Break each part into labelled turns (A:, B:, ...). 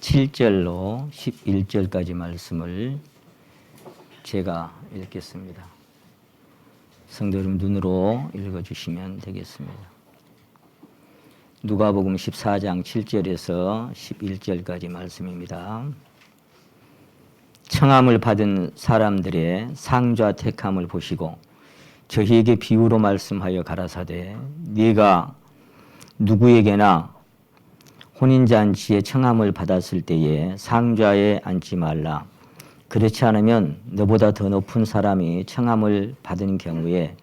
A: 7절로 11절까지 말씀을 제가 읽겠습니다. 성도 여러분 눈으로 읽어주시면 되겠습니다. 누가복음 14장 7절에서 11절까지 말씀입니다. 청함을 받은 사람들의 상좌 택함을 보시고 저희에게 비유로 말씀하여 가라사대 네가 누구에게나 혼인잔치에 청함을 받았을 때에 상좌에 앉지 말라. 그렇지 않으면 너보다 더 높은 사람이 청함을 받은 경우에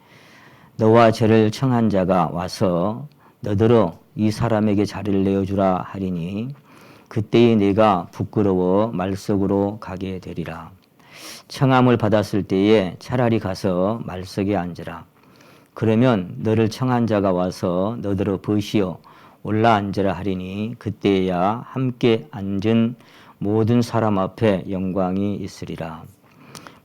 A: 너와 저를 청한 자가 와서 너더러 이 사람에게 자리를 내어주라 하리니 그때에 네가 부끄러워 말석으로 가게 되리라. 청함을 받았을 때에 차라리 가서 말석에 앉으라. 그러면 너를 청한 자가 와서 너더러 벗이어 올라 앉으라 하리니 그때야 함께 앉은 모든 사람 앞에 영광이 있으리라.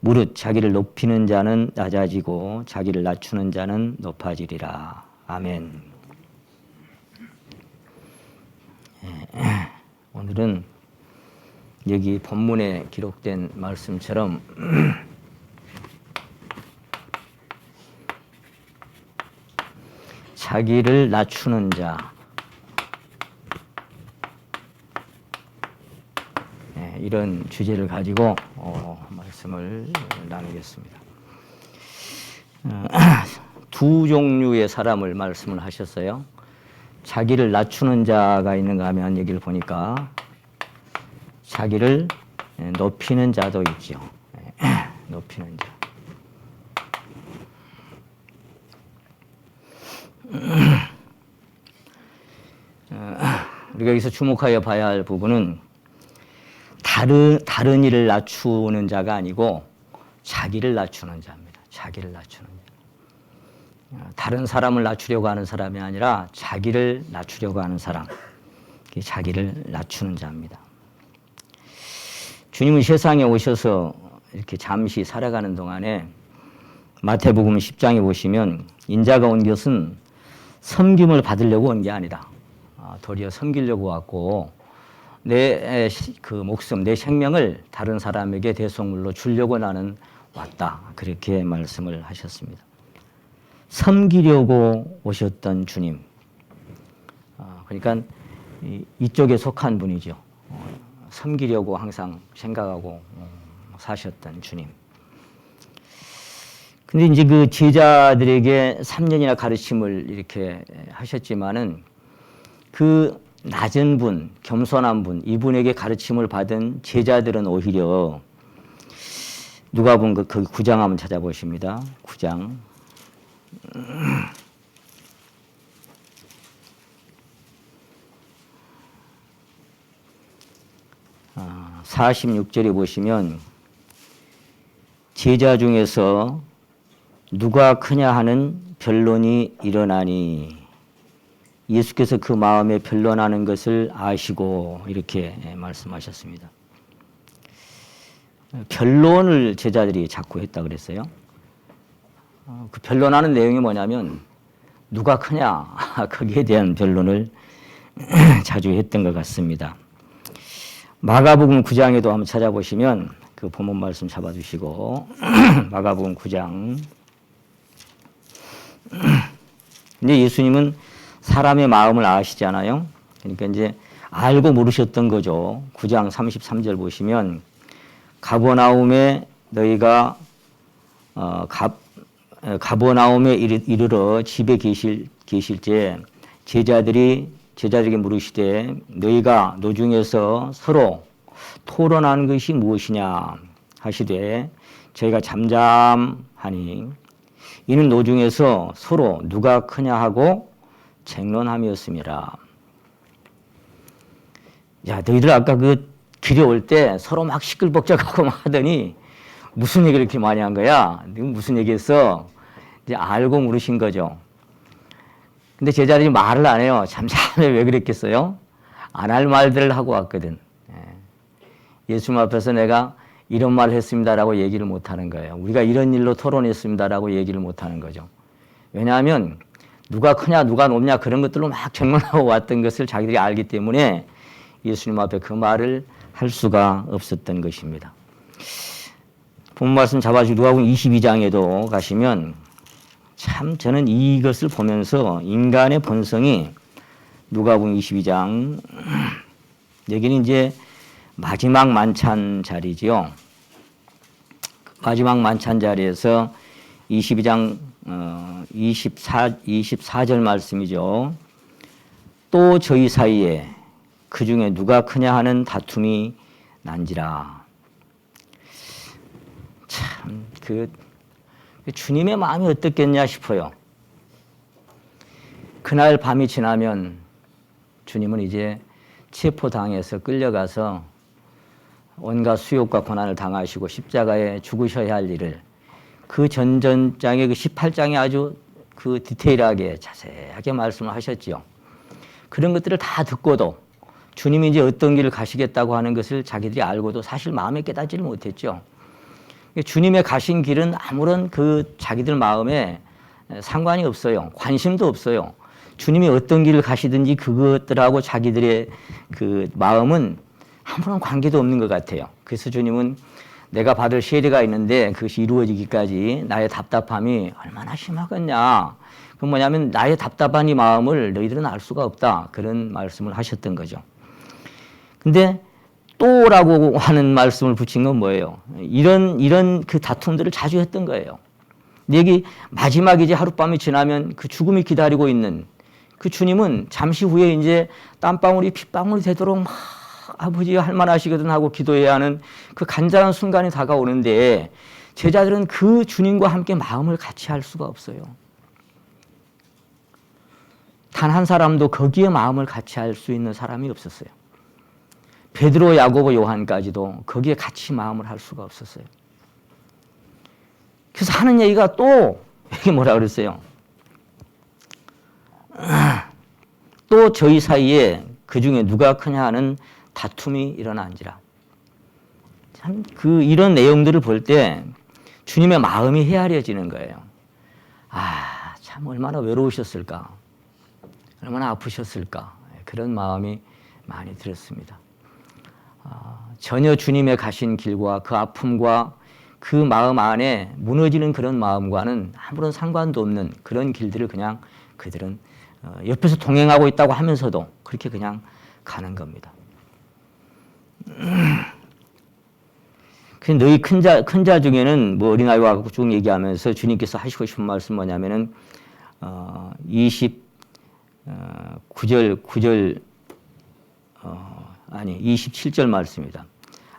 A: 무릇 자기를 높이는 자는 낮아지고 자기를 낮추는 자는 높아지리라. 아멘. 오늘은 여기 본문에 기록된 말씀처럼 자기를 낮추는 자, 이런 주제를 가지고 말씀을 나누겠습니다. 두 종류의 사람을 말씀을 하셨어요. 자기를 낮추는 자가 있는가 하면 여기를 보니까 자기를 높이는 자도 있죠. 높이는 자. 우리가 여기서 주목하여 봐야 할 부분은 다른 이를 낮추는 자가 아니고 자기를 낮추는 자입니다. 자기를 낮추는 자. 다른 사람을 낮추려고 하는 사람이 아니라 자기를 낮추려고 하는 사람. 자기를 낮추는 자입니다. 주님은 세상에 오셔서 이렇게 잠시 살아가는 동안에 마태복음 10장에 보시면 인자가 온 것은 섬김을 받으려고 온 게 아니다. 도리어 섬기려고 왔고 내 목숨, 내 생명을 다른 사람에게 대속물로 주려고 나는 왔다. 그렇게 말씀을 하셨습니다. 섬기려고 오셨던 주님. 그러니까 이쪽에 속한 분이죠. 섬기려고 항상 생각하고 사셨던 주님. 근데 이제 그 제자들에게 3년이나 가르침을 이렇게 하셨지만은 그 낮은 분, 겸손한 분, 이분에게 가르침을 받은 제자들은 오히려 누가복음 그 9장 한번 찾아보십니다. 9장. 46절에 보시면 제자 중에서 누가 크냐 하는 변론이 일어나니 예수께서 그 마음에 변론하는 것을 아시고 이렇게 말씀하셨습니다. 변론을 제자들이 자꾸 했다 그랬어요. 그 변론하는 내용이 뭐냐면 누가 크냐 거기에 대한 변론을 자주 했던 것 같습니다. 마가복음 9장에도 한번 찾아보시면 그 본문 말씀 잡아주시고 마가복음 9장. 근데 예수님은 사람의 마음을 아시잖아요. 그러니까 이제 알고 모르셨던 거죠. 9장 33절 보시면 가버나움에 너희가 가버나움에 이르러 집에 계실 때 제자들에게 물으시되 너희가 노중에서 서로 토론하는 것이 무엇이냐 하시되 저희가 잠잠하니 이는 노중에서 서로 누가 크냐 하고 쟁론함이었습니다. 야, 너희들 아까 그 길에 올 때 서로 막 시끌벅적하고 막 하더니 무슨 얘기를 이렇게 많이 한 거야? 무슨 얘기했어? 이제 알고 물으신 거죠. 근데 제자들이 말을 안 해요. 잠잠해. 왜 그랬겠어요? 안 할 말들을 하고 왔거든. 예수님 앞에서 내가 이런 말을 했습니다라고 얘기를 못하는 거예요. 우리가 이런 일로 토론했습니다라고 얘기를 못하는 거죠. 왜냐하면 누가 크냐 누가 높냐 그런 것들로 막 전문하고 왔던 것을 자기들이 알기 때문에 예수님 앞에 그 말을 할 수가 없었던 것입니다. 본 말씀 잡아주고 누가복음 22장에도 가시면 참 저는 이것을 보면서 인간의 본성이 누가복음 22장 여기는 이제 마지막 만찬 자리지요. 마지막 만찬 자리에서 22장 24절 말씀이죠. 또 저희 사이에 그 중에 누가 크냐 하는 다툼이 난지라. 참, 주님의 마음이 어떻겠냐 싶어요. 그날 밤이 지나면 주님은 이제 체포당해서 끌려가서 온갖 수욕과 고난을 당하시고 십자가에 죽으셔야 할 일을 그 전전장의 그 18장에 아주 그 디테일하게 자세하게 말씀을 하셨지요. 그런 것들을 다 듣고도 주님이 이제 어떤 길을 가시겠다고 하는 것을 자기들이 알고도 사실 마음에 깨닫지를 못했죠. 주님의 가신 길은 아무런 그 자기들 마음에 상관이 없어요. 관심도 없어요. 주님이 어떤 길을 가시든지 그것들하고 자기들의 그 마음은 아무런 관계도 없는 것 같아요. 그래서 주님은 내가 받을 세례가 있는데 그것이 이루어지기까지 나의 답답함이 얼마나 심하겠냐. 그건 뭐냐면 나의 답답한 이 마음을 너희들은 알 수가 없다. 그런 말씀을 하셨던 거죠. 근데 또라고 하는 말씀을 붙인 건 뭐예요? 이런 그 다툼들을 자주 했던 거예요. 여기 마지막이지 하룻밤이 지나면 그 죽음이 기다리고 있는 그 주님은 잠시 후에 이제 땀방울이 핏방울이 되도록 막 아버지 할만하시거든 하고 기도해야 하는 그 간절한 순간이 다가오는데 제자들은 그 주님과 함께 마음을 같이 할 수가 없어요. 단 한 사람도 거기에 마음을 같이 할 수 있는 사람이 없었어요. 베드로, 야고보, 요한까지도 거기에 같이 마음을 할 수가 없었어요. 그래서 하는 얘기가 또 이게 뭐라 그랬어요? 또 저희 사이에 그 중에 누가 크냐 하는 다툼이 일어난지라. 참 이런 내용들을 볼 때 주님의 마음이 헤아려지는 거예요. 아, 참 얼마나 외로우셨을까? 얼마나 아프셨을까? 그런 마음이 많이 들었습니다. 전혀 주님의 가신 길과 그 아픔과 그 마음 안에 무너지는 그런 마음과는 아무런 상관도 없는 그런 길들을 그냥 그들은 옆에서 동행하고 있다고 하면서도 그렇게 그냥 가는 겁니다. 너희 큰 자 중에는 뭐 어린아이와 쭉 얘기하면서 주님께서 하시고 싶은 말씀 뭐냐면은 27절 말씀입니다.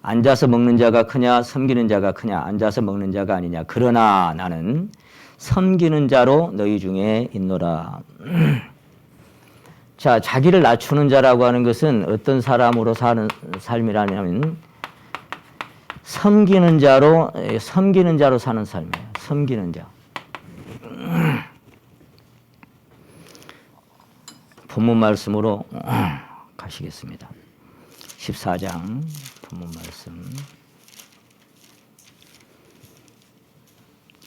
A: 앉아서 먹는 자가 크냐 섬기는 자가 크냐 앉아서 먹는 자가 아니냐 그러나 나는 섬기는 자로 너희 중에 있노라. 자, 자기를 낮추는 자라고 하는 것은 어떤 사람으로 사는 삶이라냐면 섬기는 자로 사는 삶이에요. 섬기는 자. 본문 말씀으로 가시겠습니다. 14장 본문 말씀.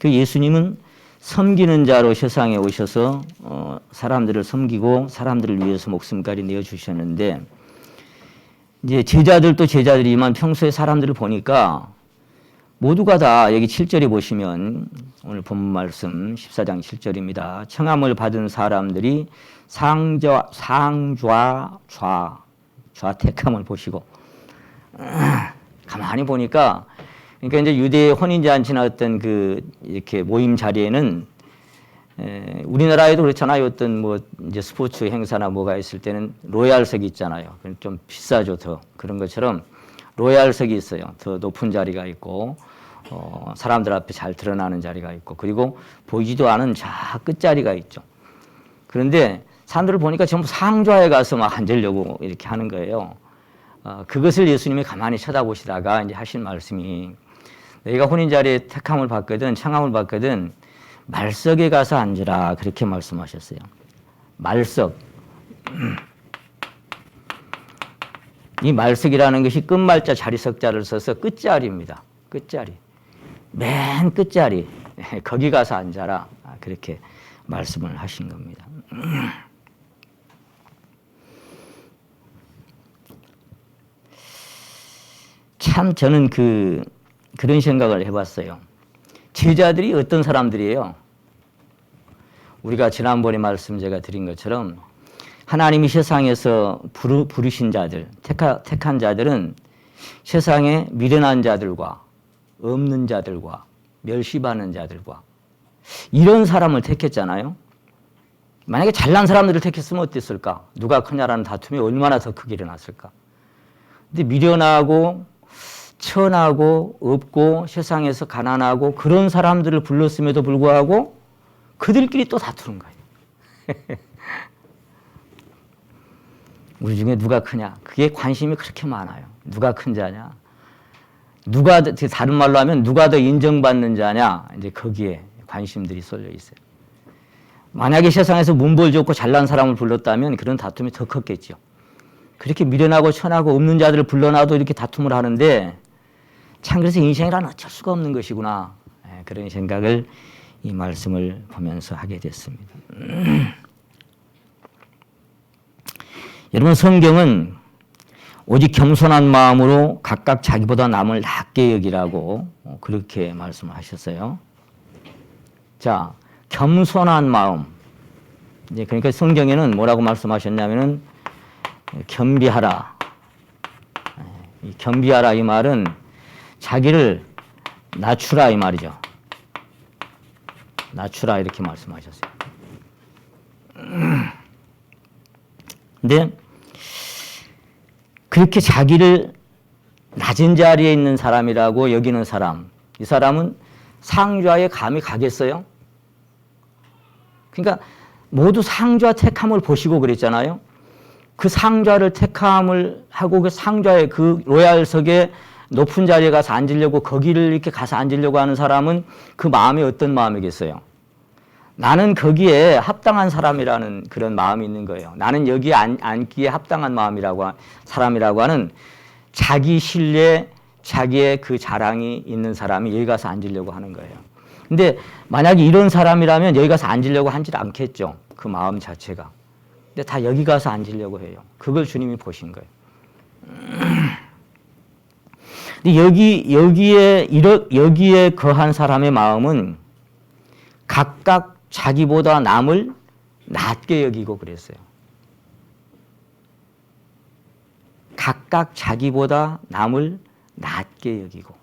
A: 그 예수님은 섬기는 자로 세상에 오셔서 사람들을 섬기고 사람들을 위해서 목숨까지 내어주셨는데 이제 제자들도 제자들이지만 평소에 사람들을 보니까 모두가 다 여기 7절에 보시면 오늘 본문 말씀 14장 7절입니다. 청함을 받은 사람들이 좌택함을 보시고 가만히 보니까 그러니까 이제 유대 혼인잔치나 어떤 이렇게 모임 자리에는 우리나라에도 그렇잖아요. 어떤 뭐 이제 스포츠 행사나 뭐가 있을 때는 로얄석이 있잖아요. 좀 비싸죠, 더. 그런 것처럼 로얄석이 있어요. 더 높은 자리가 있고 사람들 앞에 잘 드러나는 자리가 있고 그리고 보이지도 않은 저 끝자리가 있죠. 그런데 사람들을 보니까 전부 상좌에 가서 막 앉으려고 이렇게 하는 거예요. 그것을 예수님이 가만히 쳐다보시다가 이제 하신 말씀이 내가 혼인 자리에 택함을 받거든 청함을 받거든 말석에 가서 앉으라 그렇게 말씀하셨어요. 말석. 이 말석이라는 것이 끝말자 자리석자를 써서 끝자리입니다. 끝자리. 맨 끝자리. 거기 가서 앉아라. 그렇게 말씀을 하신 겁니다. 참 저는 그런 생각을 해봤어요. 제자들이 어떤 사람들이에요? 우리가 지난번에 말씀 제가 드린 것처럼 하나님이 세상에서 부르신 자들, 택한 자들은 세상에 미련한 자들과 없는 자들과 멸시받는 자들과 이런 사람을 택했잖아요. 만약에 잘난 사람들을 택했으면 어땠을까? 누가 크냐라는 다툼이 얼마나 더 크게 일어났을까? 근데 미련하고 천하고 없고 세상에서 가난하고 그런 사람들을 불렀음에도 불구하고 그들끼리 또 다투는 거예요. 우리 중에 누가 크냐? 그게 관심이 그렇게 많아요. 누가 큰 자냐? 다른 말로 하면 누가 더 인정받는 자냐? 이제 거기에 관심들이 쏠려 있어요. 만약에 세상에서 문벌 좋고 잘난 사람을 불렀다면 그런 다툼이 더 컸겠죠. 그렇게 미련하고 천하고 없는 자들을 불러놔도 이렇게 다툼을 하는데 참 그래서 인생이란 어쩔 수가 없는 것이구나. 그런 생각을 이 말씀을 보면서 하게 됐습니다. 여러분 성경은 오직 겸손한 마음으로 각각 자기보다 남을 낮게 여기라고 그렇게 말씀을 하셨어요. 자, 겸손한 마음. 이제 그러니까 성경에는 뭐라고 말씀하셨냐면은 겸비하라. 이 겸비하라 이 말은 자기를 낮추라 이 말이죠. 낮추라 이렇게 말씀하셨어요. 근데 그렇게 자기를 낮은 자리에 있는 사람이라고 여기는 사람, 이 사람은 상좌에 감히 가겠어요? 그러니까 모두 상좌 택함을 보시고 그랬잖아요. 그 상좌를 택함을 하고 그 상좌의 그 로얄석에 높은 자리에 가서 앉으려고 거기를 이렇게 가서 앉으려고 하는 사람은 그 마음이 어떤 마음이겠어요? 나는 거기에 합당한 사람이라는 그런 마음이 있는 거예요. 나는 여기에 앉기에 합당한 사람이라고 하는 자기 신뢰, 자기의 그 자랑이 있는 사람이 여기 가서 앉으려고 하는 거예요. 근데 만약에 이런 사람이라면 여기 가서 앉으려고 하질 않겠죠. 그 마음 자체가. 근데 다 여기 가서 앉으려고 해요. 그걸 주님이 보신 거예요. 근데 여기에 거한 사람의 마음은 각각 자기보다 남을 낮게 여기고 그랬어요. 각각 자기보다 남을 낮게 여기고.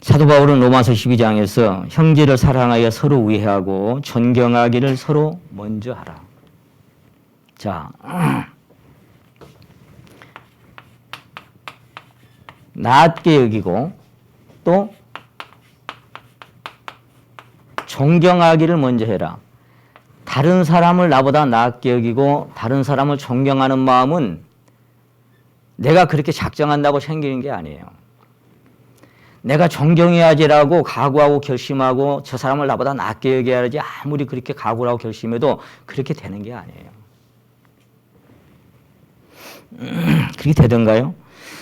A: 사도 바울은 로마서 12장에서 형제를 사랑하여 서로 우애하고 존경하기를 서로 먼저 하라. 자, 낮게 여기고 또 존경하기를 먼저 해라. 다른 사람을 나보다 낮게 여기고 다른 사람을 존경하는 마음은 내가 그렇게 작정한다고 생기는 게 아니에요. 내가 존경해야지라고 각오하고 결심하고 저 사람을 나보다 낮게 여겨야지 아무리 그렇게 각오를 하고 결심해도 그렇게 되는 게 아니에요. 그렇게 되던가요?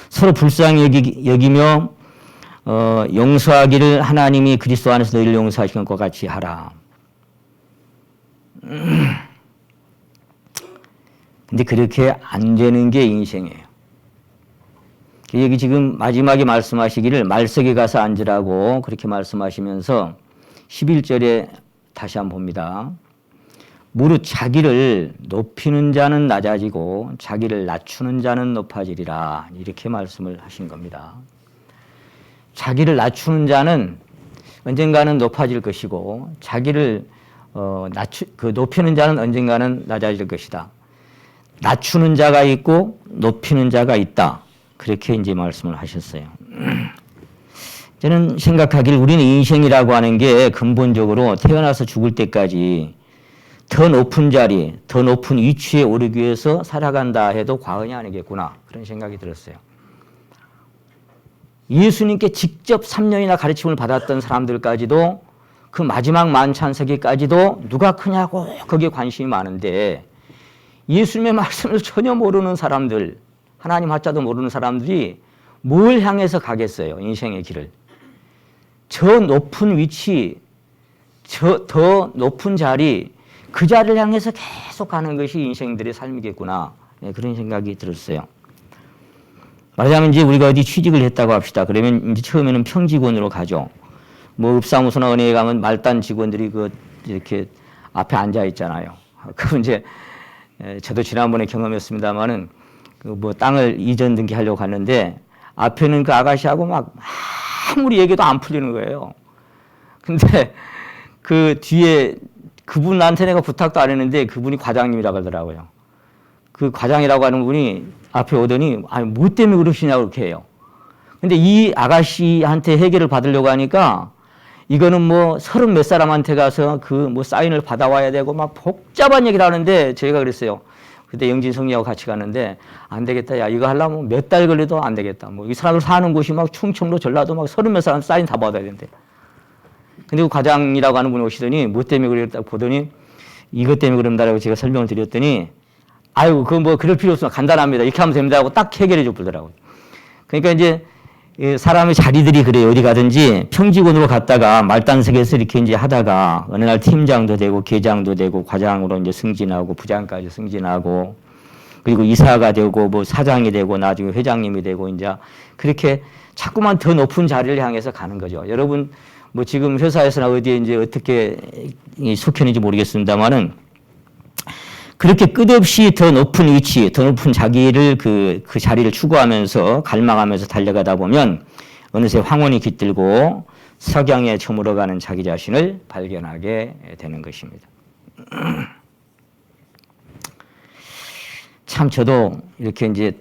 A: 서로 불쌍히 여기며 용서하기를 하나님이 그리스도 안에서 너희를 용서하신 것과 같이 하라. 근데 그렇게 안 되는 게 인생이에요. 여기 지금 마지막에 말씀하시기를 말석에 가서 앉으라고 그렇게 말씀하시면서 11절에 다시 한번 봅니다. 무릇 자기를 높이는 자는 낮아지고 자기를 낮추는 자는 높아지리라. 이렇게 말씀을 하신 겁니다. 자기를 낮추는 자는 언젠가는 높아질 것이고 자기를 높이는 자는 언젠가는 낮아질 것이다. 낮추는 자가 있고 높이는 자가 있다. 그렇게 이제 말씀을 하셨어요. 저는 생각하기를 우리는 인생이라고 하는 게 근본적으로 태어나서 죽을 때까지 더 높은 자리, 더 높은 위치에 오르기 위해서 살아간다 해도 과언이 아니겠구나. 그런 생각이 들었어요. 예수님께 직접 3년이나 가르침을 받았던 사람들까지도 그 마지막 만찬세기까지도 누가 크냐고 거기에 관심이 많은데 예수님의 말씀을 전혀 모르는 사람들, 하나님 하자도 모르는 사람들이 뭘 향해서 가겠어요? 인생의 길을. 저 높은 위치, 더 높은 자리, 그 자리를 향해서 계속 가는 것이 인생들의 삶이겠구나. 네, 그런 생각이 들었어요. 말하자면 이제 우리가 어디 취직을 했다고 합시다. 그러면 이제 처음에는 평직원으로 가죠. 뭐 읍사무소나 은행에 가면 말단 직원들이 이렇게 앞에 앉아 있잖아요. 그럼 이제 저도 지난번에 경험했습니다만은 뭐 땅을 이전 등기하려고 갔는데 앞에는 그 아가씨하고 막 아무리 얘기도 안 풀리는 거예요. 근데 그 뒤에 그분한테 내가 부탁도 안 했는데 그분이 과장님이라고 하더라고요. 그 과장이라고 하는 분이 앞에 오더니 아니 뭐 때문에 그러시냐고 그렇게 해요. 근데 이 아가씨한테 해결을 받으려고 하니까 이거는 뭐 30 몇 사람한테 가서 그 뭐 사인을 받아와야 되고 막 복잡한 얘기를 하는데 저희가 그랬어요. 그때 영진 성리하고 같이 갔는데 안 되겠다. 야 이거 하려면 몇 달 걸려도 안 되겠다. 뭐 이 사람들 사는 곳이 막 충청도 전라도 막 30 몇 사람 사인 다 받아야 된대. 근데 그 과장이라고 하는 분이 오시더니 뭐 때문에 그랬다고 보더니 이것 때문에 그런다라고 제가 설명을 드렸더니 아유 그거 뭐 그럴 필요 없어 간단합니다. 이렇게 하면 됩니다 하고 딱 해결해 줘 보더라고요. 그러니까 이제 사람의 자리들이 그래요. 어디 가든지 평직원으로 갔다가 말단석에서 이렇게 이제 하다가 어느 날 팀장도 되고 계장도 되고 과장으로 이제 승진하고 부장까지 승진하고 그리고 이사가 되고 뭐 사장이 되고 나중에 회장님이 되고 이제 그렇게 자꾸만 더 높은 자리를 향해서 가는 거죠. 여러분 뭐 지금 회사에서나 어디에 이제 어떻게 속했는지 모르겠습니다만은 그렇게 끝없이 더 높은 위치, 더 높은 자기를 그 자리를 추구하면서 갈망하면서 달려가다 보면 어느새 황혼이 깃들고 석양에 저물어가는 자기 자신을 발견하게 되는 것입니다. 참 저도 이렇게 이제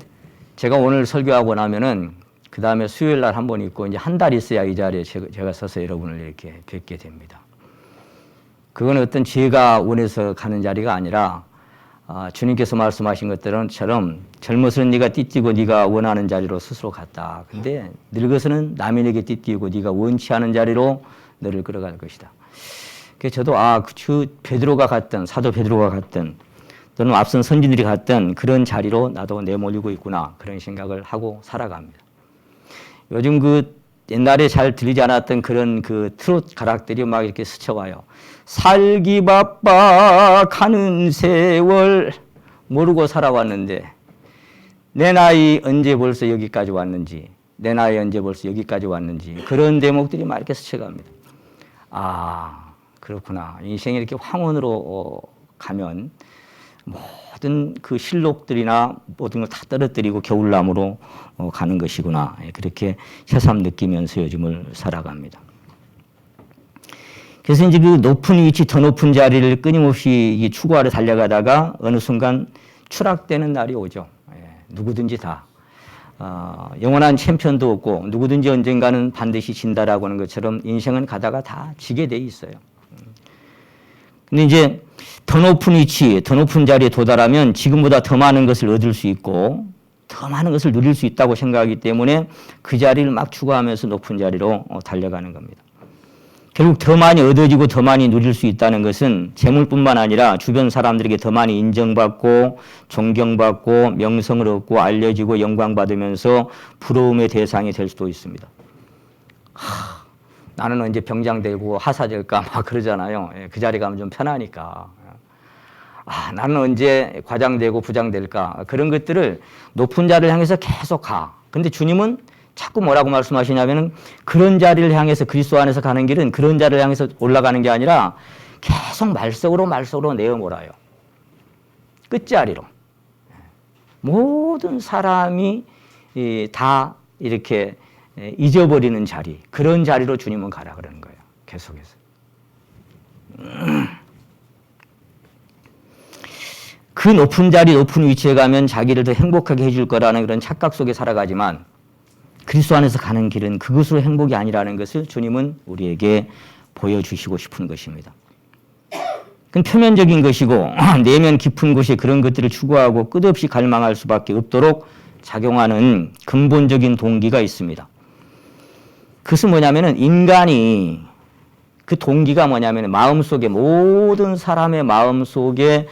A: 제가 오늘 설교하고 나면은 그 다음에 수요일 날 한 번 있고 이제 한 달 있어야 이 자리에 제가 서서 여러분을 이렇게 뵙게 됩니다. 그건 어떤 제가 원해서 가는 자리가 아니라 주님께서 말씀하신 것처럼 젊어서는 네가 띠뛰고 네가 원하는 자리로 스스로 갔다. 근데 늙어서는 남인에게 띠뛰고 네가 원치 않은 자리로 너를 끌어갈 것이다. 그래서 저도 베드로가 갔던 사도 베드로가 갔던 또는 앞선 선진들이 갔던 그런 자리로 나도 내몰리고 있구나 그런 생각을 하고 살아갑니다. 요즘 옛날에 잘 들리지 않았던 그런 트롯 가락들이 막 이렇게 스쳐와요. 살기 바빠 가는 세월 모르고 살아왔는데 내 나이 언제 벌써 여기까지 왔는지 내 나이 언제 벌써 여기까지 왔는지 그런 대목들이 막 이렇게 스쳐갑니다. 아 그렇구나. 인생이 이렇게 황혼으로 가면 모든 그 실록들이나 모든 걸 다 떨어뜨리고 겨울나무로 가는 것이구나. 그렇게 새삼 느끼면서 요즘을 살아갑니다. 그래서 이제 그 높은 위치, 더 높은 자리를 끊임없이 추구하러 달려가다가 어느 순간 추락되는 날이 오죠. 누구든지 다. 영원한 챔피언도 없고 누구든지 언젠가는 반드시 진다라고 하는 것처럼 인생은 가다가 다 지게 돼 있어요. 근데 이제 더 높은 위치, 더 높은 자리에 도달하면 지금보다 더 많은 것을 얻을 수 있고 더 많은 것을 누릴 수 있다고 생각하기 때문에 그 자리를 막 추구하면서 높은 자리로 달려가는 겁니다. 결국 더 많이 얻어지고 더 많이 누릴 수 있다는 것은 재물뿐만 아니라 주변 사람들에게 더 많이 인정받고 존경받고 명성을 얻고 알려지고 영광받으면서 부러움의 대상이 될 수도 있습니다. 나는 언제 병장 되고 하사 될까 막 그러잖아요. 그 자리 가면 좀 편하니까. 나는 언제 과장 되고 부장 될까 그런 것들을 높은 자리를 향해서 계속 가. 근데 주님은 자꾸 뭐라고 말씀하시냐면은 그런 자리를 향해서 그리스도 안에서 가는 길은 그런 자리를 향해서 올라가는 게 아니라 계속 말속으로 내어 몰아요. 끝자리로. 모든 사람이 다 이렇게 잊어버리는 자리, 그런 자리로 주님은 가라 그러는 거예요. 계속해서. 그 높은 자리, 높은 위치에 가면 자기를 더 행복하게 해줄 거라는 그런 착각 속에 살아가지만 그리스도 안에서 가는 길은 그것으로 행복이 아니라는 것을 주님은 우리에게 보여주시고 싶은 것입니다. 그건 표면적인 것이고 내면 깊은 곳에 그런 것들을 추구하고 끝없이 갈망할 수밖에 없도록 작용하는 근본적인 동기가 있습니다. 그것은 뭐냐면은 인간이 그 동기가 뭐냐면 마음속에 모든 사람의 마음속에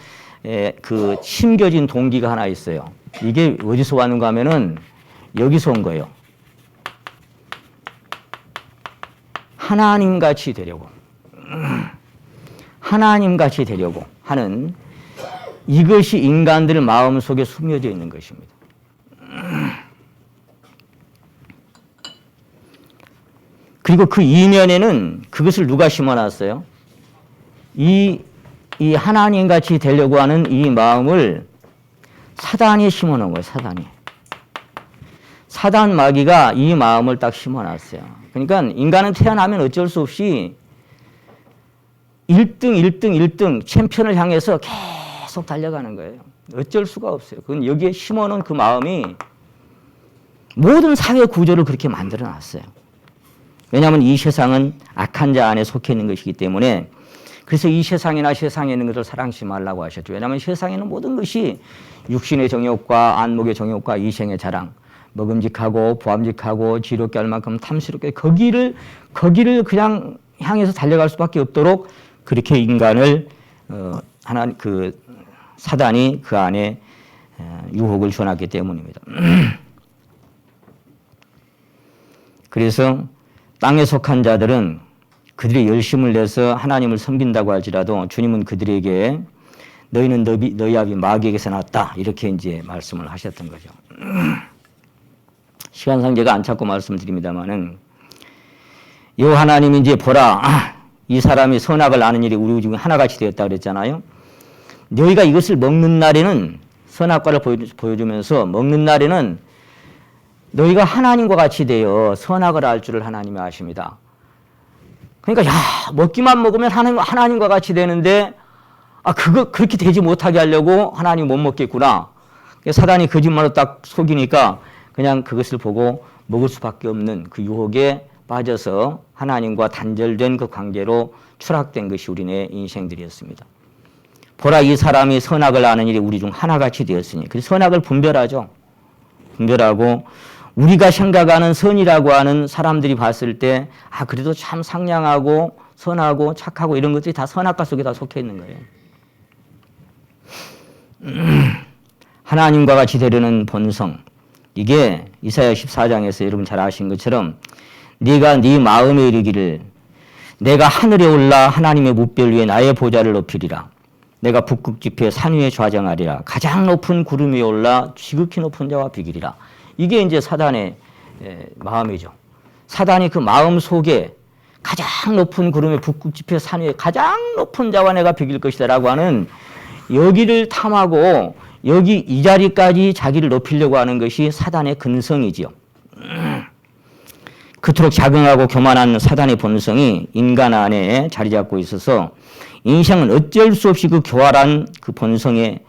A: 그 심겨진 동기가 하나 있어요. 이게 어디서 왔는가 하면은 여기서 온 거예요. 하나님같이 되려고. 하나님같이 되려고 하는 이것이 인간들 마음속에 숨겨져 있는 것입니다. 그리고 그 이면에는 그것을 누가 심어놨어요? 이 하나님같이 되려고 하는 이 마음을 사단이 심어놓은 거예요. 사단 마귀가 이 마음을 딱 심어놨어요. 그러니까 인간은 태어나면 어쩔 수 없이 1등 챔피언을 향해서 계속 달려가는 거예요. 어쩔 수가 없어요. 그건 여기에 심어놓은 그 마음이 모든 사회 구조를 그렇게 만들어 놨어요. 왜냐하면 이 세상은 악한 자 안에 속해 있는 것이기 때문에 그래서 이 세상이나 세상에 있는 것을 사랑치 말라고 하셨죠. 왜냐하면 세상에는 모든 것이 육신의 정욕과 안목의 정욕과 이생의 자랑, 먹음직하고 보암직하고 지롭게 할 만큼 탐스럽게 거기를 그냥 향해서 달려갈 수밖에 없도록 그렇게 인간을 사단이 그 안에 유혹을 줘놨기 때문입니다. 그래서 땅에 속한 자들은 그들이 열심을 내서 하나님을 섬긴다고 할지라도 주님은 그들에게 너희는 너희 아비 마귀에게서 났다 이렇게 이제 말씀을 하셨던 거죠. 시간상 제가 안 찾고 말씀드립니다만은 요 하나님이 이제 보라 이 사람이 선악을 아는 일이 우리 중에 하나같이 되었다 그랬잖아요. 너희가 이것을 먹는 날에는 선악과를 보여주면서 먹는 날에는 너희가 하나님과 같이 되어 선악을 알 줄을 하나님이 아십니다. 그러니까 먹기만 먹으면 하나님과 같이 되는데 그렇게 되지 못하게 하려고 하나님 못 먹겠구나. 사단이 거짓말로 딱 속이니까 그냥 그것을 보고 먹을 수밖에 없는 그 유혹에 빠져서 하나님과 단절된 그 관계로 추락된 것이 우리네 인생들이었습니다. 보라 이 사람이 선악을 아는 일이 우리 중 하나같이 되었으니 그래서 선악을 분별하죠. 분별하고 우리가 생각하는 선이라고 하는 사람들이 봤을 때 그래도 참 상냥하고 선하고 착하고 이런 것들이 다 선악과 속에 다 속해 있는 거예요. 하나님과 같이 되려는 본성 이게 이사야 14장에서 여러분 잘 아신 것처럼 네가 네 마음에 이르기를 내가 하늘에 올라 하나님의 뭇별 위에 나의 보좌를 높이리라. 내가 북극 지폐 산 위에 좌정하리라. 가장 높은 구름 위에 올라 지극히 높은 자와 비기리라. 이게 이제 사단의 마음이죠. 사단이 그 마음 속에 가장 높은 구름의 북극 지폐 산 위에 가장 높은 자와 내가 비길 것이다 라고 하는 여기를 탐하고 여기 이 자리까지 자기를 높이려고 하는 것이 사단의 근성이지요. 그토록 자긍하고 교만한 사단의 본성이 인간 안에 자리 잡고 있어서 인생은 어쩔 수 없이 그 교활한 그 본성이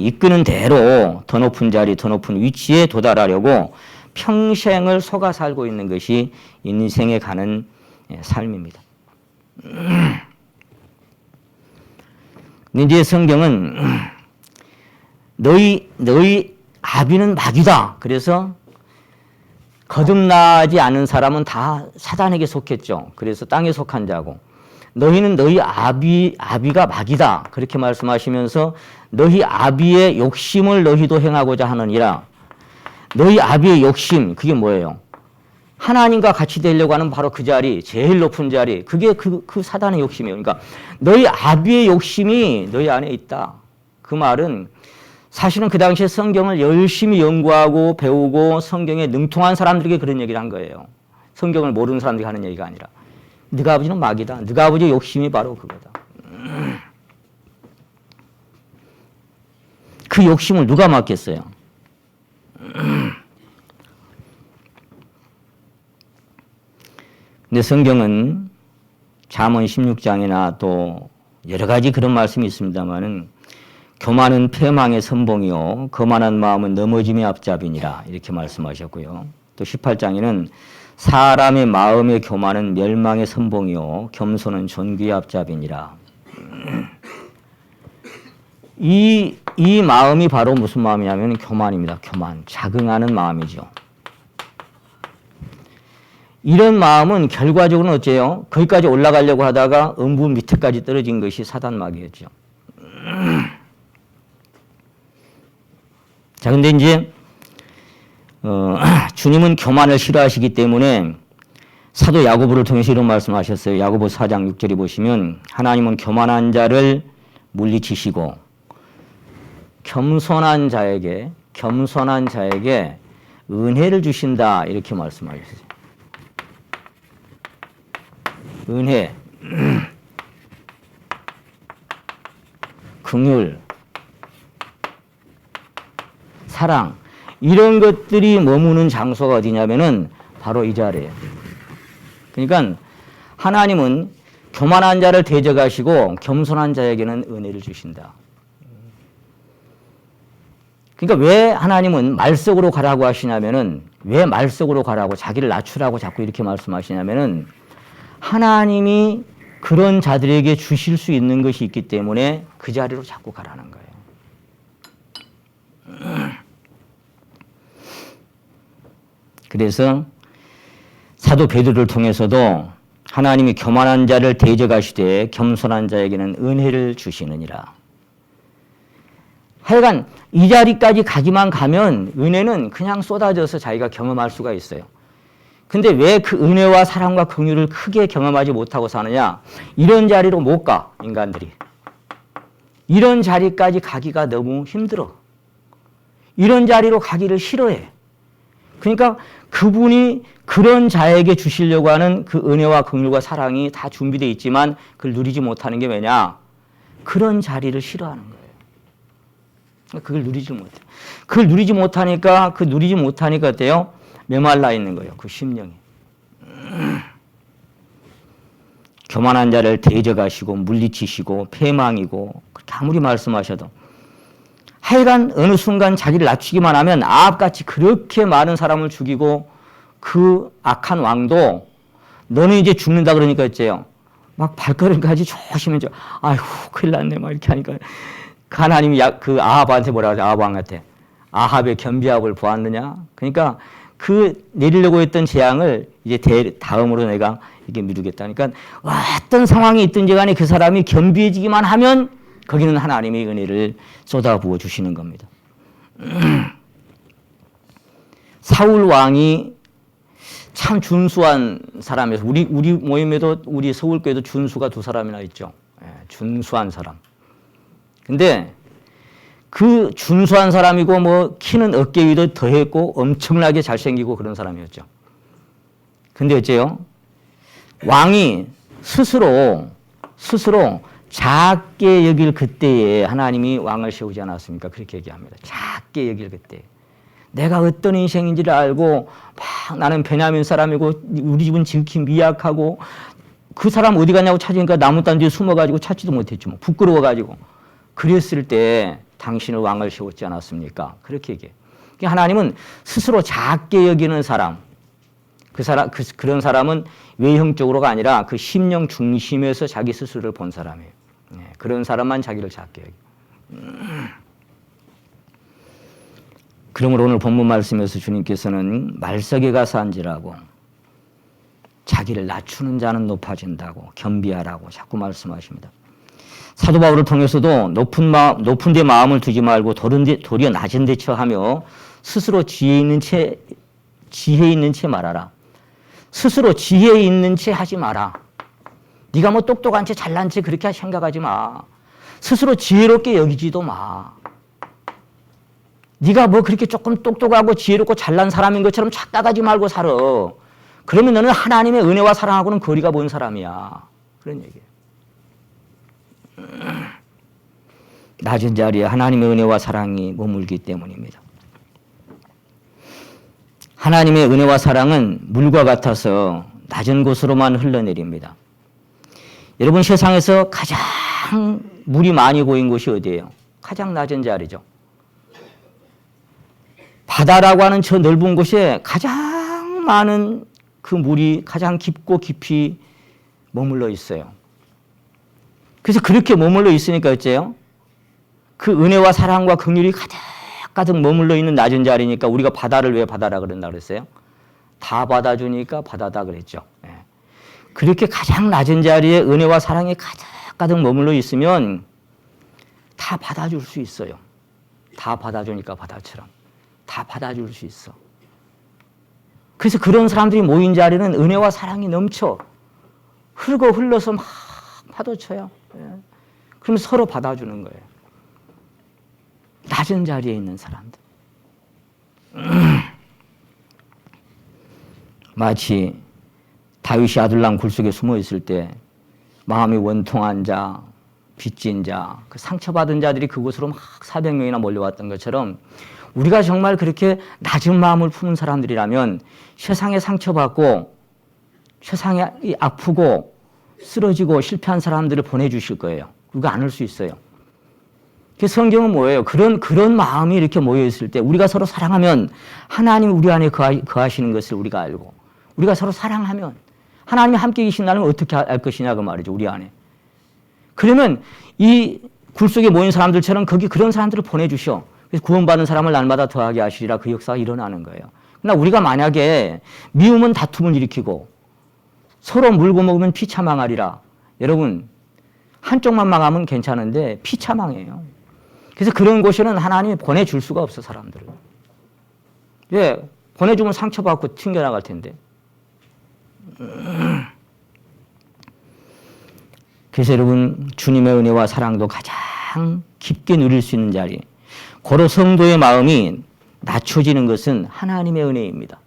A: 이끄는 대로 더 높은 자리, 더 높은 위치에 도달하려고 평생을 속아 살고 있는 것이 인생에 가는 삶입니다. 근데 이제 성경은 너희 아비는 마귀다. 그래서 거듭나지 않은 사람은 다 사단에게 속했죠. 그래서 땅에 속한 자고 너희는 너희 아비가 마귀다. 그렇게 말씀하시면서 너희 아비의 욕심을 너희도 행하고자 하느니라. 너희 아비의 욕심 그게 뭐예요? 하나님과 같이 되려고 하는 바로 그 자리, 제일 높은 자리. 그게 그 사단의 욕심이에요. 그러니까 너희 아비의 욕심이 너희 안에 있다. 그 말은 사실은 그 당시에 성경을 열심히 연구하고 배우고 성경에 능통한 사람들에게 그런 얘기를 한 거예요. 성경을 모르는 사람들이 하는 얘기가 아니라. 네가 아버지는 마귀다. 네가 아버지의 욕심이 바로 그거다. 그 욕심을 누가 막겠어요? 근데 성경은 잠언 16장이나 또 여러 가지 그런 말씀이 있습니다만은 교만은 패망의 선봉이요 거만한 마음은 넘어짐의 앞잡이니라 이렇게 말씀하셨고요. 또 18장에는 사람의 마음의 교만은 멸망의 선봉이요 겸손은 존귀의 앞잡이니라. 이 마음이 바로 무슨 마음이냐면 교만입니다. 교만, 자긍하는 마음이죠. 이런 마음은 결과적으로는 어째요? 거기까지 올라가려고 하다가 음부 밑에까지 떨어진 것이 사단 마귀였죠. 자, 근데 이제 주님은 교만을 싫어하시기 때문에 사도 야고보를 통해서 이런 말씀하셨어요. 야고보 4장 6절에 보시면 하나님은 교만한 자를 물리치시고 겸손한 자에게 은혜를 주신다 이렇게 말씀하셨어요. 은혜, 긍휼, 사랑 이런 것들이 머무는 장소가 어디냐면은 바로 이 자리예요. 그러니까 하나님은 교만한 자를 대적하시고 겸손한 자에게는 은혜를 주신다. 그러니까 왜 하나님은 말 속으로 가라고 하시냐면은 왜 말 속으로 가라고 자기를 낮추라고 자꾸 이렇게 말씀하시냐면은 하나님이 그런 자들에게 주실 수 있는 것이 있기 때문에 그 자리로 자꾸 가라는 거예요. 그래서 사도 베드로를 통해서도 하나님이 교만한 자를 대적하시되 겸손한 자에게는 은혜를 주시느니라. 하여간 이 자리까지 가기만 가면 은혜는 그냥 쏟아져서 자기가 경험할 수가 있어요. 근데 왜 그 은혜와 사랑과 긍휼을 크게 경험하지 못하고 사느냐? 이런 자리로 못 가, 인간들이. 이런 자리까지 가기가 너무 힘들어. 이런 자리로 가기를 싫어해. 그러니까 그분이 그런 자에게 주시려고 하는 그 은혜와 긍휼과 사랑이 다 준비되어 있지만 그걸 누리지 못하는 게 왜냐? 그런 자리를 싫어하는 거예요. 그걸 누리지 못해. 그걸 누리지 못하니까 어때요? 메말라 있는 거예요. 그 심령이. 교만한 자를 대적하시고 물리치시고 패망이고 그렇게 아무리 말씀하셔도 하여간 어느 순간 자기를 낮추기만 하면 아합같이 그렇게 많은 사람을 죽이고 그 악한 왕도 너는 이제 죽는다 그러니까 어째요? 막 발걸음까지 조심해줘. 아이고 큰일 났네 막 이렇게 하니까 하나님이 그 아합한테 뭐라고 하죠? 아합 왕한테 아합의 겸비함을 보았느냐? 그러니까 그 내리려고 했던 재앙을 이제 다음으로 내가 이게 미루겠다. 그러니까 어떤 상황이 있든지 간에 그 사람이 겸비해지기만 하면 거기는 하나님의 은혜를 쏟아부어 주시는 겁니다. 사울 왕이 참 준수한 사람이어서 우리 모임에도 우리 서울교회도 준수가 2사람이나 있죠. 준수한 사람. 근데 그 준수한 사람이고 뭐 키는 어깨 위도 더했고 엄청나게 잘생기고 그런 사람이었죠. 근데 어째요? 왕이 스스로 작게 여길 그때에 하나님이 왕을 세우지 않았습니까? 그렇게 얘기합니다. 작게 여길 그때. 내가 어떤 인생인지를 알고 막 나는 베냐민 사람이고 우리 집은 지극히 미약하고 그 사람 어디 갔냐고 찾으니까 나무단 뒤에 숨어가지고 찾지도 못했지 뭐 부끄러워가지고 그랬을 때 당신을 왕을 세웠지 않았습니까? 그렇게 얘기해. 하나님은 스스로 작게 여기는 사람, 그런 사람은 외형적으로가 아니라 그 심령 중심에서 자기 스스로를 본 사람이에요. 그런 사람만 자기를 작게 여겨. 그러므로 오늘 본문 말씀에서 주님께서는 말석에 가서 앉으라고 자기를 낮추는 자는 높아진다고 겸비하라고 자꾸 말씀하십니다. 사도 바울을 통해서도 높은 데 마음을 두지 말고 도리어 낮은 데 처하며 스스로 지혜 있는 채 말하라. 스스로 지혜 있는 채 하지 마라. 네가 뭐 똑똑한 채 잘난 채 그렇게 생각하지 마. 스스로 지혜롭게 여기지도 마. 네가 뭐 그렇게 조금 똑똑하고 지혜롭고 잘난 사람인 것처럼 착각하지 말고 살아. 그러면 너는 하나님의 은혜와 사랑하고는 거리가 먼 사람이야. 그런 얘기예요. 낮은 자리에 하나님의 은혜와 사랑이 머물기 때문입니다. 하나님의 은혜와 사랑은 물과 같아서 낮은 곳으로만 흘러내립니다. 여러분 세상에서 가장 물이 많이 고인 곳이 어디예요? 가장 낮은 자리죠. 바다라고 하는 저 넓은 곳에 가장 많은 그 물이 가장 깊고 깊이 머물러 있어요. 그래서 그렇게 머물러 있으니까 어째요? 그 은혜와 사랑과 긍휼이 가득 머물러 있는 낮은 자리니까 우리가 바다를 왜 바다라 그런다 그랬어요? 다 받아주니까 바다다 그랬죠. 그렇게 가장 낮은 자리에 은혜와 사랑이 가득 머물러 있으면 다 받아줄 수 있어요. 다 받아주니까 바다처럼. 다 받아줄 수 있어. 그래서 그런 사람들이 모인 자리는 은혜와 사랑이 넘쳐 흐르고 흘러서 막 파도쳐요. 그럼 서로 받아주는 거예요. 낮은 자리에 있는 사람들. 마치 다윗이 아둘람 굴속에 숨어 있을 때 마음이 원통한 자, 빚진 자, 그 상처받은 자들이 그곳으로 막 400명이나 몰려왔던 것처럼 우리가 정말 그렇게 낮은 마음을 품은 사람들이라면 세상에 상처받고 세상에 아프고 쓰러지고 실패한 사람들을 보내주실 거예요. 우리가 안을 수 있어요. 성경은 뭐예요? 그런 마음이 이렇게 모여있을 때 우리가 서로 사랑하면 하나님이 우리 안에 거하시는 것을 우리가 알고 우리가 서로 사랑하면 하나님이 함께 계신다는 걸 어떻게 알 것이냐 그 말이죠. 우리 안에. 그러면 이 굴속에 모인 사람들처럼 거기 그런 사람들을 보내주셔. 그래서 구원받은 사람을 날마다 더하게 하시리라 그 역사가 일어나는 거예요. 그러나 우리가 만약에 미움은 다툼을 일으키고 서로 물고 먹으면 피차망하리라. 여러분 한쪽만 망하면 괜찮은데 피차망해요. 그래서 그런 곳에는 하나님이 보내줄 수가 없어 사람들을. 왜? 보내주면 상처받고 튕겨나갈 텐데. 그래서 여러분 주님의 은혜와 사랑도 가장 깊게 누릴 수 있는 자리 고로 성도의 마음이 낮춰지는 것은 하나님의 은혜입니다.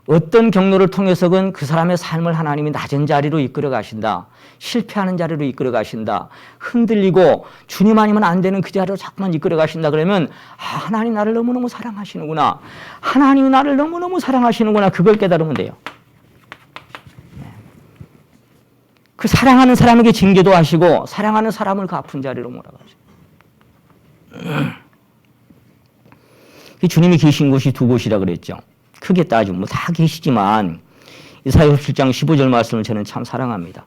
A: 어떤 경로를 통해서건 그 사람의 삶을 하나님이 낮은 자리로 이끌어 가신다. 실패하는 자리로 이끌어 가신다. 흔들리고 주님 아니면 안 되는 그 자리로 자꾸만 이끌어 가신다. 그러면 하나님 나를 너무너무 사랑하시는구나. 하나님이 나를 너무너무 사랑하시는구나. 그걸 깨달으면 돼요. 그 사랑하는 사람에게 징계도 하시고 사랑하는 사람을 그 아픈 자리로 몰아가시고. 주님이 계신 곳이 두 곳이라 그랬죠. 크게 따지면 뭐 다 계시지만 이사야 7장 15절 말씀을 저는 참 사랑합니다.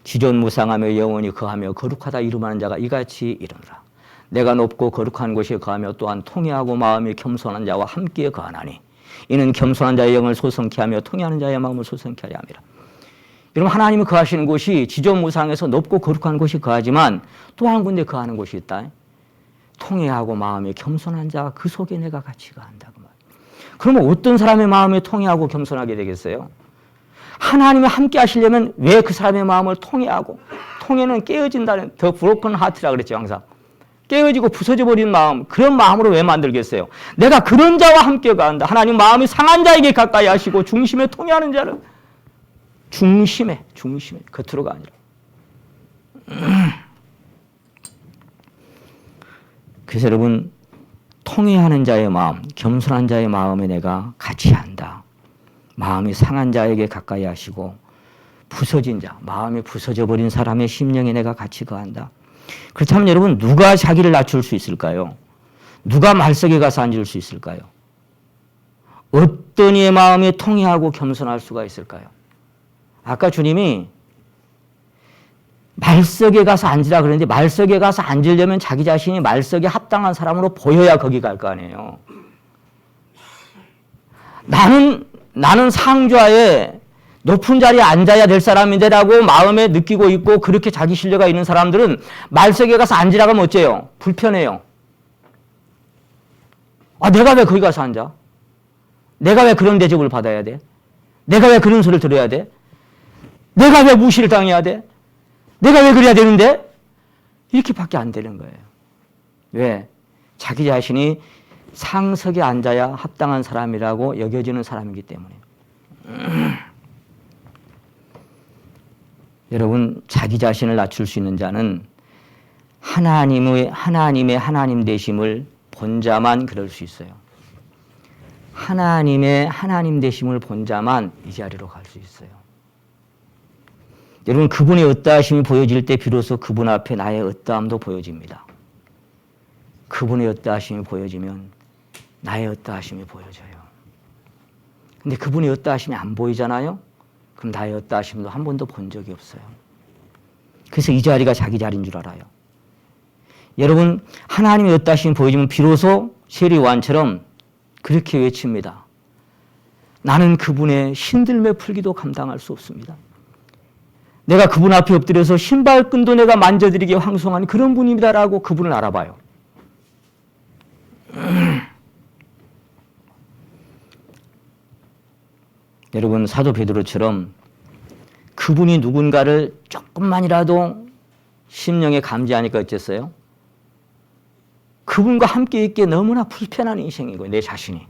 A: 지존무상하며 영원히 거하며 거룩하다 이름하는 자가 이같이 이르노라. 내가 높고 거룩한 곳에 거하며 또한 통회하고 마음이 겸손한 자와 함께 거하나니 이는 겸손한 자의 영을 소성케 하며 통회하는 자의 마음을 소성케 하려 함이라. 여러분 하나님이 거하시는 곳이 지존무상에서 높고 거룩한 곳이 거하지만 또 한 군데 거하는 곳이 있다. 통회하고 마음이 겸손한 자 그 속에 내가 같이 거한다. 그 말. 그러면 어떤 사람의 마음이 통회하고 겸손하게 되겠어요? 하나님이 함께 하시려면 왜 그 사람의 마음을 통회하고 통회는 깨어진다는 더 브로큰 하트라 그랬죠 항상. 깨어지고 부서져 버린 마음 그런 마음으로 왜 만들겠어요? 내가 그런 자와 함께 가한다. 하나님 마음이 상한 자에게 가까이 하시고 중심에 통회하는 자를 중심에 겉으로가 아니라 그래서 여러분 통회하는 자의 마음 겸손한 자의 마음에 내가 같이 한다. 마음이 상한 자에게 가까이 하시고 부서진 자 마음이 부서져 버린 사람의 심령에 내가 같이 거한다. 그렇다면 여러분 누가 자기를 낮출 수 있을까요? 누가 말석에 가서 앉을 수 있을까요? 어떤 이의 마음이 통회하고 겸손할 수가 있을까요? 아까 주님이 말석에 가서 앉으라 그랬는데 말석에 가서 앉으려면 자기 자신이 말석에 합당한 사람으로 보여야 거기 갈 거 아니에요. 나는 상좌에 높은 자리에 앉아야 될 사람인데라고 마음에 느끼고 있고 그렇게 자기 신뢰가 있는 사람들은 말석에 가서 앉으라고 하면 어째요? 불편해요. 내가 왜 거기 가서 앉아? 내가 왜 그런 대접을 받아야 돼? 내가 왜 그런 소리를 들어야 돼? 내가 왜 무시를 당해야 돼? 내가 왜 그래야 되는데? 이렇게밖에 안 되는 거예요. 왜? 자기 자신이 상석에 앉아야 합당한 사람이라고 여겨지는 사람이기 때문에. 여러분, 자기 자신을 낮출 수 있는 자는 하나님의 하나님 되심을 본 자만 그럴 수 있어요. 하나님의 하나님 되심을 본 자만 이 자리로 갈 수 있어요. 여러분 그분의 어떠하심이 보여질 때 비로소 그분 앞에 나의 어떠함도 보여집니다. 그분의 어떠하심이 보여지면 나의 어떠하심이 보여져요. 근데 그분의 어떠하심이 안 보이잖아요? 그럼 나의 어떠하심도 한 번도 본 적이 없어요. 그래서 이 자리가 자기 자리인 줄 알아요. 여러분 하나님의 어떠하심이 보여지면 비로소 세리요한처럼 그렇게 외칩니다. 나는 그분의 신들매 풀기도 감당할 수 없습니다. 내가 그분 앞에 엎드려서 신발끈도 내가 만져드리게 황송한 그런 분입니다라고 그분을 알아봐요. 여러분 사도 베드로처럼 그분이 누군가를 조금만이라도 심령에 감지하니까 어쨌어요? 그분과 함께 있기에 너무나 불편한 인생인 거예요. 내 자신이.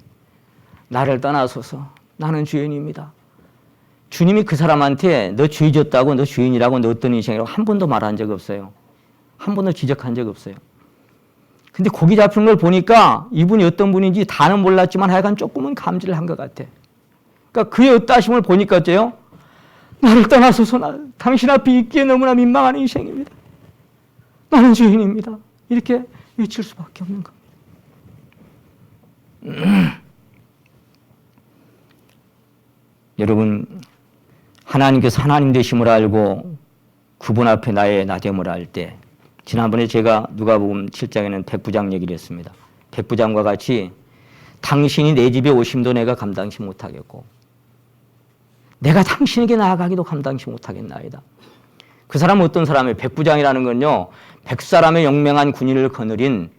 A: 나를 떠나소서 나는 죄인입니다. 주님이 그 사람한테 너 죄 졌다고 너 죄인이라고 너 어떤 인생이라고 한 번도 말한 적 없어요. 한 번도 지적한 적 없어요. 근데 고기 잡힌 걸 보니까 이분이 어떤 분인지 다는 몰랐지만 하여간 조금은 감지를 한 것 같아. 그러니까 그의 어떠하심을 보니까 어째요? 나를 떠나소서 당신 앞에 있기에 너무나 민망한 인생입니다. 나는 죄인입니다. 이렇게 외칠 수밖에 없는 겁니다. 여러분 하나님께서 하나님 되심을 알고 그분 앞에 나의 나됨을 알 때 지난번에 제가 누가복음 7장에는 백부장 얘기를 했습니다. 백부장과 같이 당신이 내 집에 오심도 내가 감당치 못하겠고 내가 당신에게 나아가기도 감당치 못하겠나이다. 그 사람은 어떤 사람이에요? 백부장이라는 건요. 100사람의 용맹한 군인을 거느린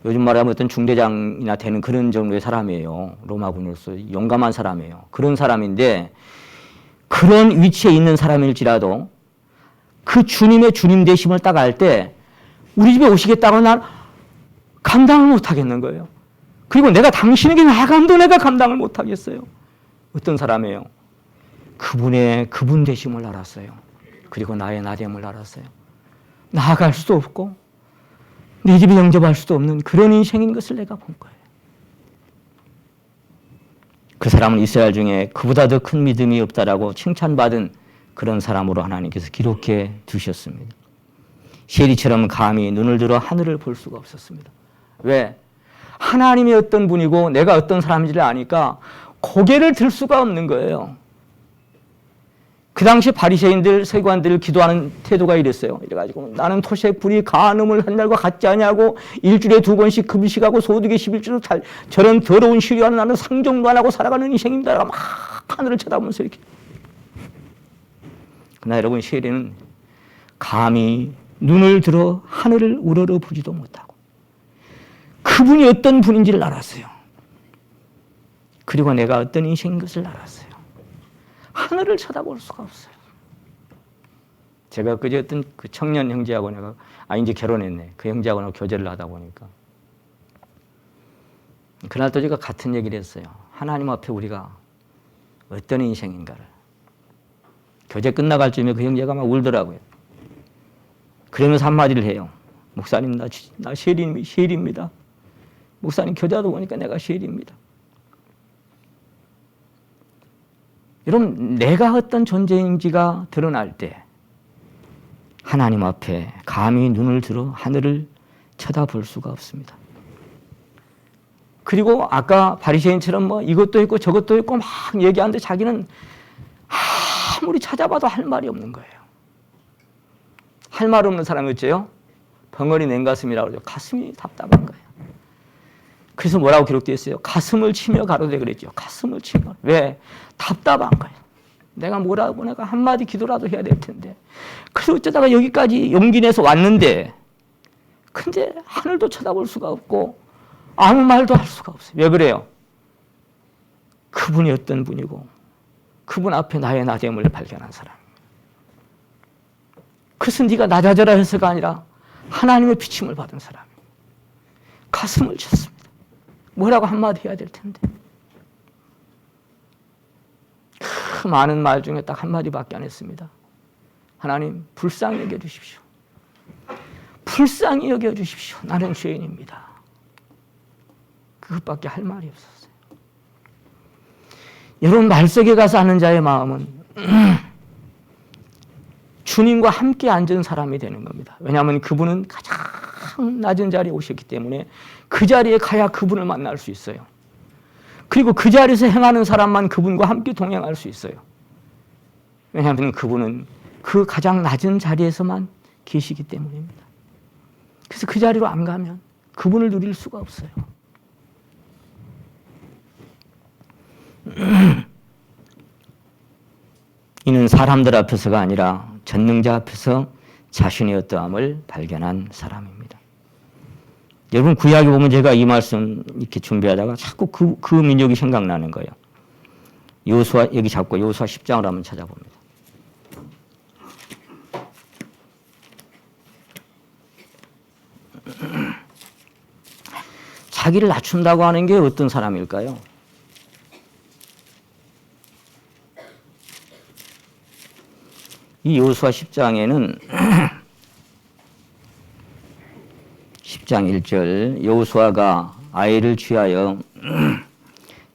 A: 요즘 말하면 어떤 중대장이나 되는 그런 정도의 사람이에요. 로마군으로서 용감한 사람이에요. 그런 사람인데 그런 위치에 있는 사람일지라도 그 주님의 주님 되심을 딱 알 때 우리 집에 오시겠다고 난 감당을 못하겠는 거예요. 그리고 내가 당신에게 나아감도 내가 감당을 못하겠어요. 어떤 사람이에요? 그분의 그분 되심을 알았어요. 그리고 나의 나됨을 알았어요. 나아갈 수도 없고 내 집에 영접할 수도 없는 그런 인생인 것을 내가 본 거예요. 그 사람은 이스라엘 중에 그보다 더 큰 믿음이 없다라고 칭찬받은 그런 사람으로 하나님께서 기록해 두셨습니다. 시엘이처럼 감히 눈을 들어 하늘을 볼 수가 없었습니다. 왜? 하나님이 어떤 분이고 내가 어떤 사람인지를 아니까 고개를 들 수가 없는 거예요. 그 당시 바리새인들, 서기관들 기도하는 태도가 이랬어요. 이래가지고 나는 토색불이 간음을 한 날과 같지 않냐고 일주일에 2번씩 금식하고 소득의 11주로 저런 더러운 시류하는 나는 상종도 안 하고 살아가는 인생입니다. 막 하늘을 쳐다보면서 이렇게. 그러나 여러분 시엘이는 감히 눈을 들어 하늘을 우러러 보지도 못하고 그분이 어떤 분인지를 알았어요. 그리고 내가 어떤 인생인 것을 알았어요. 하늘을 쳐다볼 수가 없어요. 제가 그제 어떤 그 청년 형제하고 내가 이제 결혼했네. 그 형제하고 교제를 하다 보니까 그날 또 제가 같은 얘기를 했어요. 하나님 앞에 우리가 어떤 인생인가를. 교제 끝나갈 쯤에 그 형제가 막 울더라고요. 그러면서 한마디를 해요. 목사님 나 시엘입니다. 목사님 교제하다 보니까 내가 시엘입니다. 여러분 내가 어떤 존재인지가 드러날 때 하나님 앞에 감히 눈을 들어 하늘을 쳐다볼 수가 없습니다. 그리고 아까 바리새인처럼 뭐 이것도 있고 저것도 있고 막 얘기하는데 자기는 아무리 찾아봐도 할 말이 없는 거예요. 할 말 없는 사람이 어째요? 벙어리 냉가슴이라고 그러죠. 가슴이 답답한 거예요. 그래서 뭐라고 기록되어 있어요? 가슴을 치며 가로되 그랬죠. 가슴을 치며. 왜? 답답한 거예요. 내가 뭐라고 내가 한마디 기도라도 해야 될 텐데. 그래서 어쩌다가 여기까지 용기 내서 왔는데 근데 하늘도 쳐다볼 수가 없고 아무 말도 할 수가 없어요. 왜 그래요? 그분이 어떤 분이고 그분 앞에 나의 나됨을 발견한 사람. 그것은 네가 낮아져라 해서가 아니라 하나님의 비침을 받은 사람. 가슴을 쳤습니다. 뭐라고 한마디 해야 될 텐데. 그 많은 말 중에 딱 한마디밖에 안 했습니다. 하나님 불쌍히 여겨주십시오. 불쌍히 여겨주십시오. 나는 죄인입니다. 그것밖에 할 말이 없었어요. 여러분 말석에 가서 하는 자의 마음은 주님과 함께 앉은 사람이 되는 겁니다. 왜냐하면 그분은 가장 낮은 자리에 오셨기 때문에 그 자리에 가야 그분을 만날 수 있어요. 그리고 그 자리에서 행하는 사람만 그분과 함께 동행할 수 있어요. 왜냐하면 그분은 그 가장 낮은 자리에서만 계시기 때문입니다. 그래서 그 자리로 안 가면 그분을 누릴 수가 없어요. 이는 사람들 앞에서가 아니라 전능자 앞에서 자신의 어떠함을 발견한 사람입니다. 여러분 구약에 보면 제가 이 말씀 이렇게 준비하다가 자꾸 그 민족이 생각나는 거예요. 여호수아 여기 잡고 여호수아 10장을 한번 찾아봅니다. 자기를 낮춘다고 하는 게 어떤 사람일까요? 이 여호수아 10장에는 10장 1절 여호수아가 아이를 취하여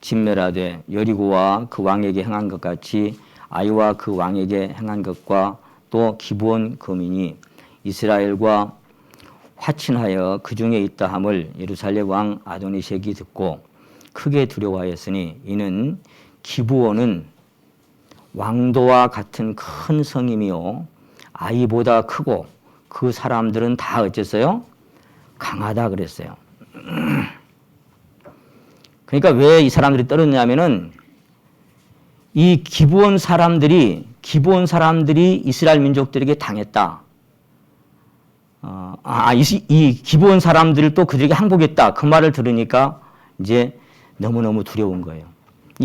A: 진멸하되 여리고와 그 왕에게 행한 것 같이 아이와 그 왕에게 행한 것과 또 기브온 거민이 이스라엘과 화친하여 그 중에 있다 함을 예루살렘 왕 아도니섹이 듣고 크게 두려워하였으니 이는 기브온은 왕도와 같은 큰 성임이요 아이보다 크고 그 사람들은 다 어쨌어요? 강하다 그랬어요. 그러니까 왜 이 사람들이 떨었냐면은 이 기브온 사람들이 이스라엘 민족들에게 당했다. 이 기브온 사람들을 또 그들에게 항복했다. 그 말을 들으니까 이제 너무너무 두려운 거예요.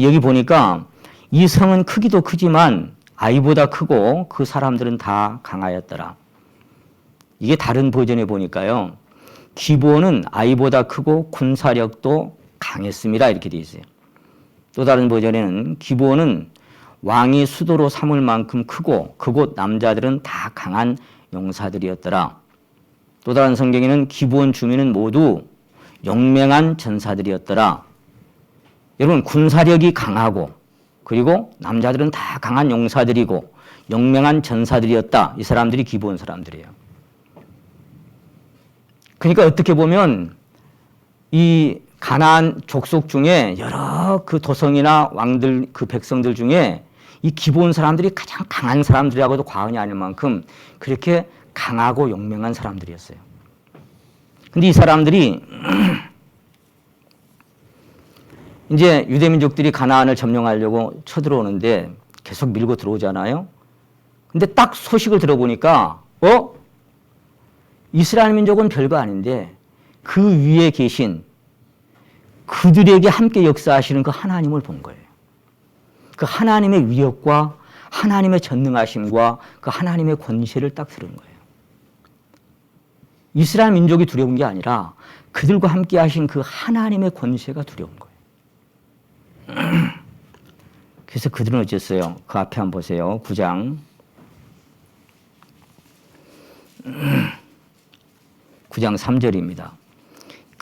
A: 여기 보니까 이 성은 크기도 크지만 아이보다 크고 그 사람들은 다 강하였더라. 이게 다른 버전에 보니까요. 기브온은 아이보다 크고 군사력도 강했습니다. 이렇게 되어 있어요. 또 다른 버전에는 기브온은 왕이 수도로 삼을 만큼 크고 그곳 남자들은 다 강한 용사들이었더라. 또 다른 성경에는 기브온 주민은 모두 용맹한 전사들이었더라. 여러분 군사력이 강하고 그리고 남자들은 다 강한 용사들이고 용맹한 전사들이었다. 이 사람들이 기브온 사람들이에요. 그러니까 어떻게 보면 이 가나안 족속 중에 여러 그 도성이나 왕들 그 백성들 중에 이 기브온 사람들이 가장 강한 사람들이라고도 과언이 아닐 만큼 그렇게 강하고 용맹한 사람들이었어요. 근데 이 사람들이 이제 유대민족들이 가나안을 점령하려고 쳐들어오는데 계속 밀고 들어오잖아요. 근데 딱 소식을 들어보니까 이스라엘 민족은 별거 아닌데 그 위에 계신 그들에게 함께 역사하시는 그 하나님을 본 거예요. 그 하나님의 위력과 하나님의 전능하심과 그 하나님의 권세를 딱 들은 거예요. 이스라엘 민족이 두려운 게 아니라 그들과 함께 하신 그 하나님의 권세가 두려운 거예요. 그래서 그들은 어쨌어요? 그 앞에 한번 보세요. 9장 3절입니다.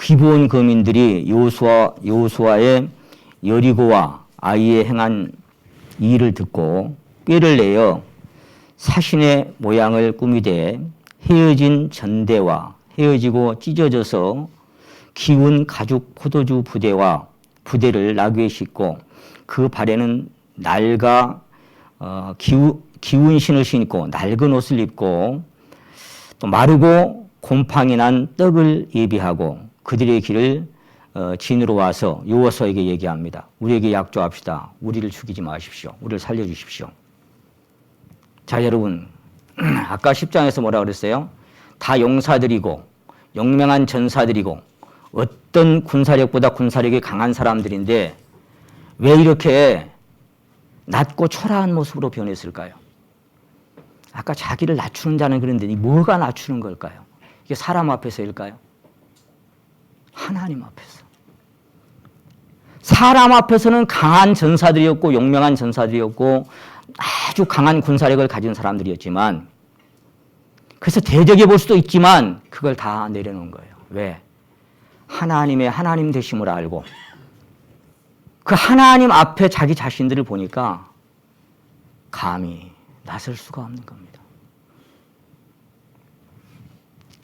A: 기브온 거민들이 여호수아의 여리고와 아이에 행한 일을 듣고 꾀를 내어 사신의 모양을 꾸미되 헤어진 전대와 헤어지고 찢어져서 기운 가죽 포도주 부대를 나귀에 싣고 그 발에는 낡아 기운 신을 신고 낡은 옷을 입고 또 마르고 곰팡이 난 떡을 예비하고 그들의 길을 진으로 와서 여호수아에게 얘기합니다. 우리에게 약조합시다. 우리를 죽이지 마십시오. 우리를 살려주십시오. 자, 여러분 아까 10장에서 뭐라 그랬어요? 다 용사들이고 용맹한 전사들이고 어떤 군사력보다 군사력이 강한 사람들인데 왜 이렇게 낮고 초라한 모습으로 변했을까요? 아까 자기를 낮추는 자는 그런데 뭐가 낮추는 걸까요? 이게 사람 앞에서일까요? 하나님 앞에서. 사람 앞에서는 강한 전사들이었고 용맹한 전사들이었고 아주 강한 군사력을 가진 사람들이었지만 그래서 대적해 볼 수도 있지만 그걸 다 내려놓은 거예요. 왜? 하나님의 하나님 되심을 알고 그 하나님 앞에 자기 자신들을 보니까 감히 나설 수가 없는 겁니다.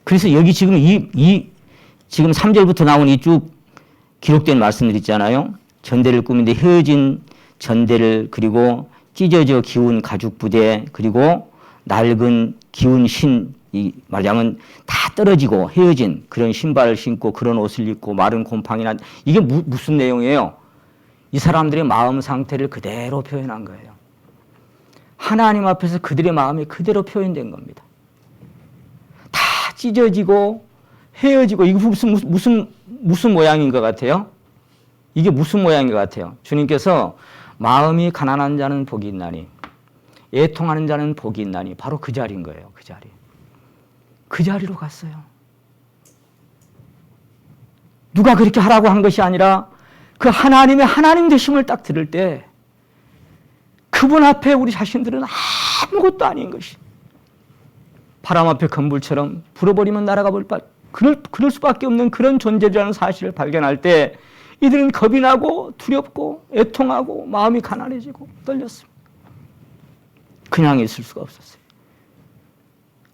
A: 그래서 여기 지금 지금 3절부터 나온 이 쭉 기록된 말씀들 있잖아요. 전대를 꾸민데 헤어진 전대를 그리고 찢어져 기운 가죽 부대 그리고 낡은 기운 이 말하자면 다 떨어지고 헤어진 그런 신발을 신고 그런 옷을 입고 마른 곰팡이나 이게 무슨 내용이에요? 이 사람들의 마음 상태를 그대로 표현한 거예요. 하나님 앞에서 그들의 마음이 그대로 표현된 겁니다. 다 찢어지고 헤어지고 이게 무슨 모양인 것 같아요? 이게 무슨 모양인 것 같아요? 주님께서 마음이 가난한 자는 복이 있나니 애통하는 자는 복이 있나니 바로 그 자리인 거예요. 그 자리. 그 자리로 갔어요. 누가 그렇게 하라고 한 것이 아니라 그 하나님의 하나님 되심을 딱 들을 때 그분 앞에 우리 자신들은 아무것도 아닌 것이 바람 앞에 건불처럼 불어버리면 날아가 버릴 그럴 수밖에 없는 그런 존재라는 사실을 발견할 때 이들은 겁이 나고 두렵고 애통하고 마음이 가난해지고 떨렸습니다. 그냥 있을 수가 없었어요.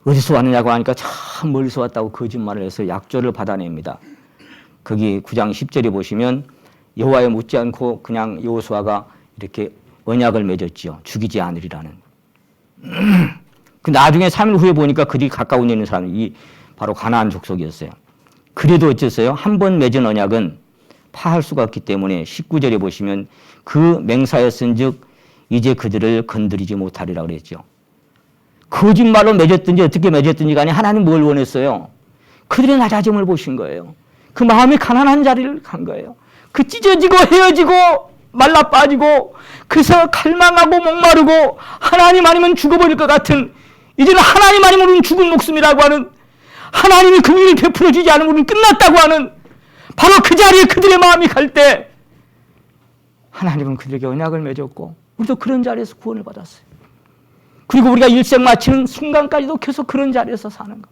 A: 어디서 왔느냐고 하니까 참 멀리서 왔다고 거짓말을 해서 약조를 받아냅니다. 거기 9장 10절에 보시면 여호와에 묻지 않고 그냥 여호수아가 이렇게 언약을 맺었지요. 죽이지 않으리라는. 그 나중에 3일 후에 보니까 그리 가까운 데 있는 사람이 바로 가나안 족속이었어요. 그래도 어쨌어요? 한 번 맺은 언약은 파할 수가 없기 때문에 19절에 보시면 그 맹사였은즉 이제 그들을 건드리지 못하리라 그랬죠. 거짓말로 맺었든지 어떻게 맺었든지 간에 하나님 뭘 원했어요? 그들의 낮아짐을 보신 거예요. 그 마음이 가난한 자리를 간 거예요. 그 찢어지고 헤어지고 말라 빠지고 그래서 갈망하고 목마르고 하나님 아니면 죽어버릴 것 같은 이제는 하나님 아니면 우리는 죽은 목숨이라고 하는 하나님이 긍휼을 베풀어 주지 않으면 우리는 끝났다고 하는 바로 그 자리에 그들의 마음이 갈 때 하나님은 그들에게 언약을 맺었고 우리도 그런 자리에서 구원을 받았어요. 그리고 우리가 일생 마치는 순간까지도 계속 그런 자리에서 사는 겁니다.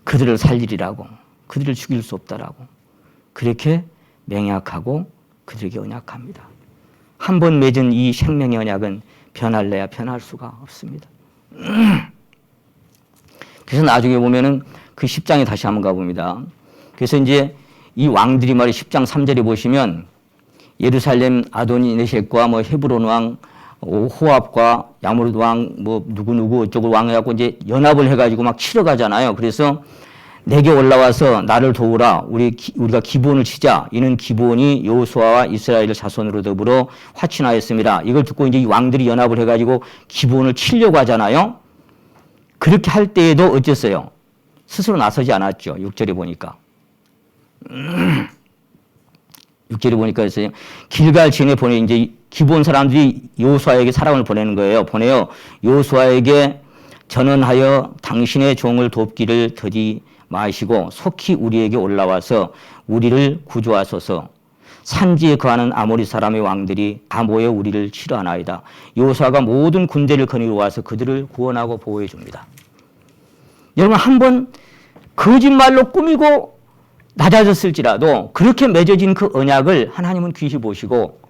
A: 그들을 살리리라고 그들을 죽일 수 없다라고 그렇게 맹약하고 그들에게 언약합니다. 한 번 맺은 이 생명의 언약은 변할래야 변할 수가 없습니다. 그래서 나중에 보면은 그 10장에 다시 한번 가봅니다. 그래서 이제 이 왕들이 말이 10장 3절에 보시면 예루살렘 아도니네섹과 뭐 헤브론 왕 호압과 야무르드 왕 뭐 누구 어쩌고 왕 해갖고 이제 연합을 해가지고 막 치러 가잖아요. 그래서 내게 올라와서 나를 도우라. 우리가 기본을 치자. 이는 기본이 여호수아와 이스라엘 자손으로 더불어 화친하였습니다. 이걸 듣고 이제 이 왕들이 연합을 해가지고 기본을 치려고 하잖아요. 그렇게 할 때에도 어땠어요? 스스로 나서지 않았죠. 6절에 보니까. 6절에 보니까 있어요. 길갈 진에 보내 이제 기본 사람들이 여호수아에게 사람을 보내는 거예요. 보내요. 여호수아에게 전언하여 당신의 종을 돕기를 더디 마시고 속히 우리에게 올라와서 우리를 구조하소서. 산지에 거하는 아모리 사람의 왕들이 다 모여 우리를 치러하나이다. 여호수아가 모든 군대를 거느리고 와서 그들을 구원하고 보호해 줍니다. 여러분 한번 거짓말로 꾸미고 낮아졌을지라도 그렇게 맺어진 그 언약을 하나님은 귀히 보시고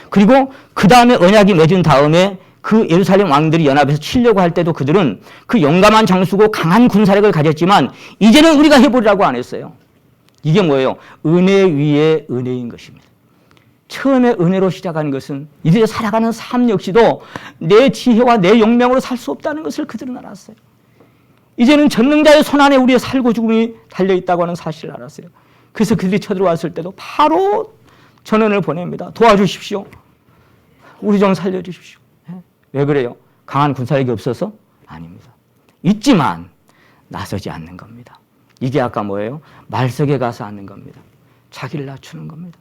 A: 그리고 그 다음에 언약이 맺은 다음에 그 예루살렘 왕들이 연합해서 치려고 할 때도 그들은 그 용감한 장수고 강한 군사력을 가졌지만 이제는 우리가 해보리라고 안 했어요. 이게 뭐예요? 은혜 위에 은혜인 것입니다. 처음에 은혜로 시작한 것은 이들이 살아가는 삶 역시도 내 지혜와 내 용맹으로 살 수 없다는 것을 그들은 알았어요. 이제는 전능자의 손안에 우리의 살고 죽음이 달려있다고 하는 사실을 알았어요. 그래서 그들이 쳐들어왔을 때도 바로 전언을 보냅니다. 도와주십시오. 우리 좀 살려주십시오. 왜 그래요? 강한 군사력이 없어서? 아닙니다. 있지만 나서지 않는 겁니다. 이게 아까 뭐예요? 말석에 가서 앉는 겁니다. 자기를 낮추는 겁니다.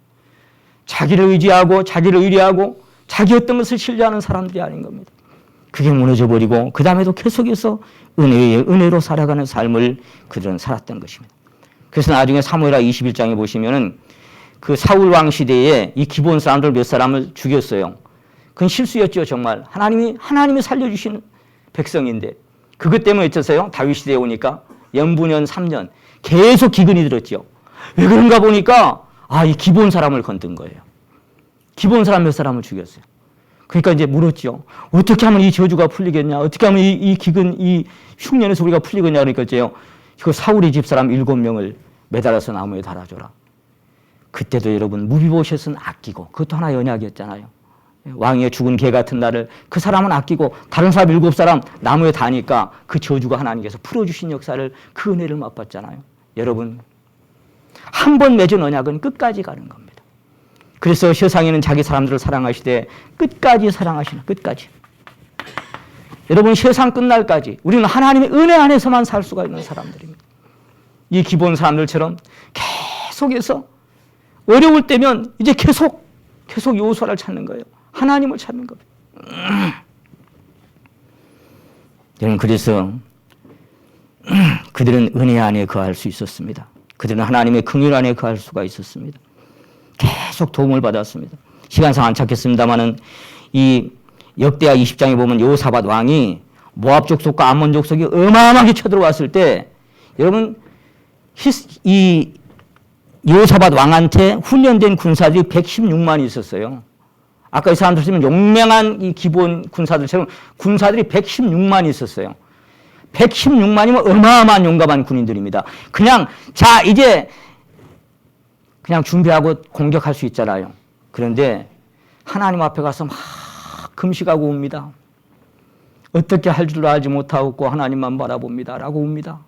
A: 자기를 의지하고 자기를 의뢰하고 자기 어떤 것을 신뢰하는 사람들이 아닌 겁니다. 그게 무너져버리고 그 다음에도 계속해서 은혜로 살아가는 삶을 그들은 살았던 것입니다. 그래서 나중에 사무엘하 21장에 보시면은 그 사울 왕 시대에 이 기본 사람들 몇 사람을 죽였어요. 그건 실수였죠, 정말. 하나님이 살려주신 백성인데. 그것 때문에 어쩌세요? 다윗 시대에 오니까 연분연 3년 계속 기근이 들었죠. 왜 그런가 보니까 이 기본 사람을 건든 거예요. 기본 사람 몇 사람을 죽였어요. 그러니까 이제 물었죠. 어떻게 하면 이 저주가 풀리겠냐? 어떻게 하면 이 기근, 이 흉년에서 우리가 풀리겠냐? 그러니까 이제요. 그 사울의 집사람 7명을 매달아서 나무에 달아줘라. 그때도 여러분 무비보셋은 아끼고 그것도 하나의 언약이었잖아요. 왕의 죽은 개 같은 날을 그 사람은 아끼고 다른 사람 7사람 나무에 다니까 그 저주가 하나님께서 풀어주신 역사를 그 은혜를 맛봤잖아요. 여러분 한 번 맺은 언약은 끝까지 가는 겁니다. 그래서 세상에는 자기 사람들을 사랑하시되 끝까지 사랑하시는 끝까지. 여러분 세상 끝날까지 우리는 하나님의 은혜 안에서만 살 수가 있는 사람들입니다. 이 기본 사람들처럼 계속해서 어려울 때면 이제 계속 계속 여호수아를 찾는 거예요. 하나님을 찾는 겁니다. 여러분, 그래서 그들은 은혜 안에 거할 수 있었습니다. 그들은 하나님의 긍휼 안에 거할 수가 있었습니다. 계속 도움을 받았습니다. 시간상 안 찾겠습니다만은 이 역대하 20장에 보면 여호사밧 왕이 모압 족속과 암몬 족속이 어마어마하게 쳐들어왔을 때 여러분 이 여호사밧 왕한테 훈련된 군사들이 116만이 있었어요. 아까 이 사람들 쓰면 용맹한 이 기본 군사들처럼 군사들이 116만이 있었어요. 116만이면 어마어마한 용감한 군인들입니다. 그냥 자 이제 그냥 준비하고 공격할 수 있잖아요. 그런데 하나님 앞에 가서 막 금식하고 웁니다. 어떻게 할 줄도 알지 못하고 하나님만 바라봅니다. 라고 웁니다.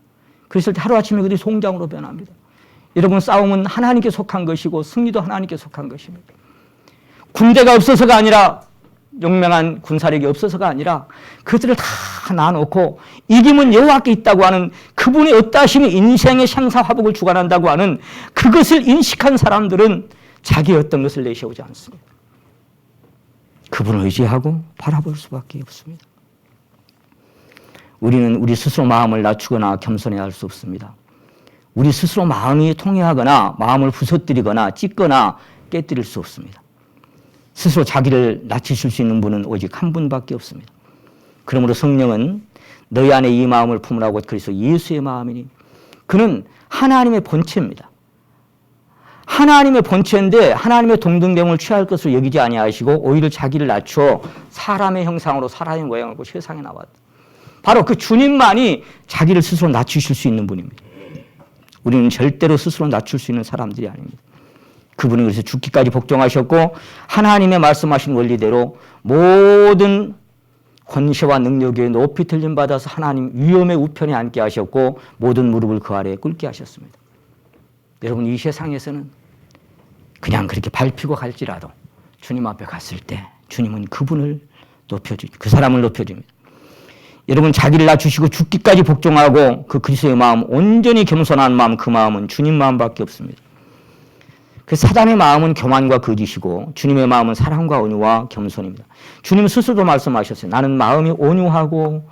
A: 그랬을 때 하루아침에 그들이 송장으로 변합니다. 여러분, 싸움은 하나님께 속한 것이고 승리도 하나님께 속한 것입니다. 군대가 없어서가 아니라 용맹한 군사력이 없어서가 아니라 그들을 다 놔놓고 이김은 여호와께 있다고 하는 그분의 어떠하심이 인생의 생사화복을 주관한다고 하는 그것을 인식한 사람들은 자기의 어떤 것을 내세우지 않습니다. 그분을 의지하고 바라볼 수밖에 없습니다. 우리는 우리 스스로 마음을 낮추거나 겸손해야 할 수 없습니다. 우리 스스로 마음이 통해하거나 마음을 부서뜨리거나 찢거나 깨뜨릴 수 없습니다. 스스로 자기를 낮추실 수 있는 분은 오직 한 분밖에 없습니다. 그러므로 성령은 너희 안에 이 마음을 품으라고 그래서 예수의 마음이니 그는 하나님의 본체입니다. 하나님의 본체인데 하나님의 동등됨을 취할 것을 여기지 아니하시고 오히려 자기를 낮추어 사람의 형상으로 사람의 모양을 보고 세상에 나왔다. 바로 그 주님만이 자기를 스스로 낮추실 수 있는 분입니다. 우리는 절대로 스스로 낮출 수 있는 사람들이 아닙니다. 그분이 그래서 죽기까지 복종하셨고 하나님의 말씀하신 원리대로 모든 권세와 능력에 높이 들림받아서 하나님 위엄의 우편에 앉게 하셨고 모든 무릎을 그 아래에 꿇게 하셨습니다. 여러분, 이 세상에서는 그냥 그렇게 밟히고 갈지라도 주님 앞에 갔을 때 주님은 그분을 높여줍니다. 그 사람을 높여줍니다. 여러분, 자기를 낮추시고 죽기까지 복종하고 그 그리스도의 마음, 온전히 겸손한 마음, 그 마음은 주님 마음밖에 없습니다. 그 사단의 마음은 교만과 거짓이고 주님의 마음은 사랑과 온유와 겸손입니다. 주님 스스로도 말씀하셨어요. 나는 마음이 온유하고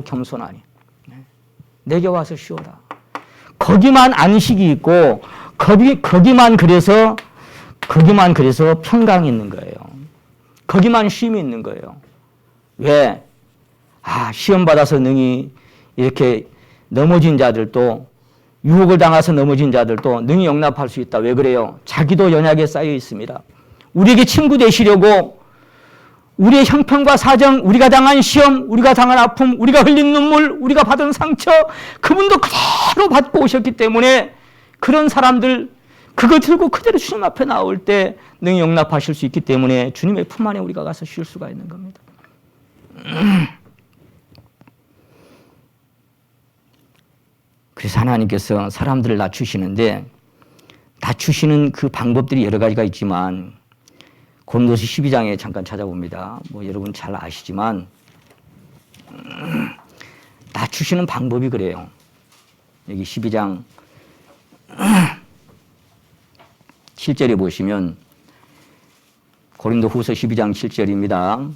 A: 겸손하니 내게 와서 쉬어라. 거기만 안식이 있고 거기만 그래서 평강이 있는 거예요. 거기만 쉼이 있는 거예요. 왜? 시험 받아서 능히 이렇게 넘어진 자들도 유혹을 당해서 넘어진 자들도 능히 용납할 수 있다. 왜 그래요? 자기도 연약에 쌓여 있습니다. 우리에게 친구 되시려고 우리의 형편과 사정, 우리가 당한 시험, 우리가 당한 아픔, 우리가 흘린 눈물, 우리가 받은 상처, 그분도 그대로 받고 오셨기 때문에 그런 사람들 그거 들고 그대로 주님 앞에 나올 때 능히 용납하실 수 있기 때문에 주님의 품 안에 우리가 가서 쉴 수가 있는 겁니다. 그래서 하나님께서 사람들을 낮추시는데 낮추시는 그 방법들이 여러 가지가 있지만 고린도서 12장에 잠깐 찾아봅니다. 여러분 잘 아시지만 낮추시는 방법이 그래요. 여기 12장 7절에 보시면 고린도후서 12장 7절입니다.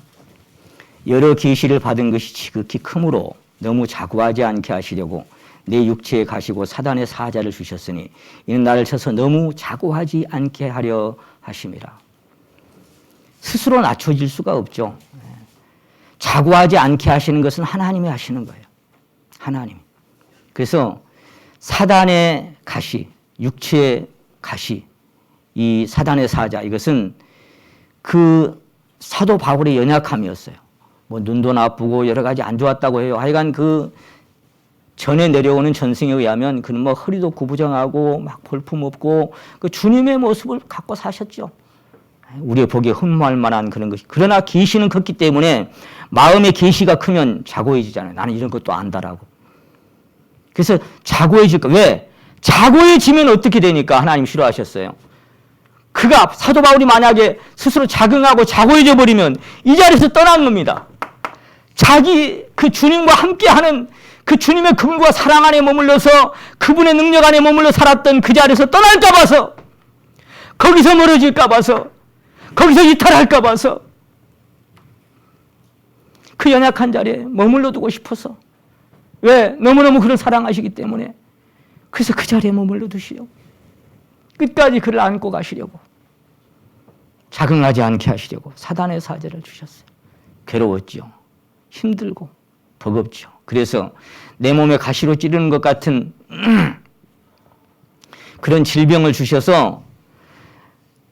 A: 여러 계시를 받은 것이 지극히 크므로 너무 자고하지 않게 하시려고 내 육체에 가시고 사단의 사자를 주셨으니 이는 나를 쳐서 너무 자고하지 않게 하려 하심이라. 스스로 낮춰질 수가 없죠. 자고하지 않게 하시는 것은 하나님이 하시는 거예요. 하나님. 그래서 사단의 가시, 육체의 가시, 이 사단의 사자, 이것은 그 사도 바울의 연약함이었어요. 눈도 나쁘고 여러 가지 안 좋았다고 해요. 하여간 그 전에 내려오는 전승에 의하면 그는 허리도 구부정하고 막 볼품 없고 그 주님의 모습을 갖고 사셨죠. 우리의 보기에 흠모할 만한 그런 것이. 그러나 계시는 컸기 때문에 마음의 계시가 크면 자고해지잖아요. 나는 이런 것도 안다라고. 그래서 자고해질까? 왜? 자고해지면 어떻게 되니까 하나님 싫어하셨어요. 그가 사도 바울이 만약에 스스로 자긍하고 자고해져 버리면 이 자리에서 떠난 겁니다. 자기 그 주님과 함께하는 그 주님의 긍휼과 사랑 안에 머물러서 그분의 능력 안에 머물러 살았던 그 자리에서 떠날까 봐서 거기서 멀어질까 봐서, 거기서 이탈할까 봐서 그 연약한 자리에 머물러 두고 싶어서. 왜? 너무너무 그를 사랑하시기 때문에. 그래서 그 자리에 머물러 두시려고. 끝까지 그를 안고 가시려고. 자긍하지 않게 하시려고 사단의 사제를 주셨어요. 괴로웠죠. 힘들고 버겁죠. 그래서 내 몸에 가시로 찌르는 것 같은 그런 질병을 주셔서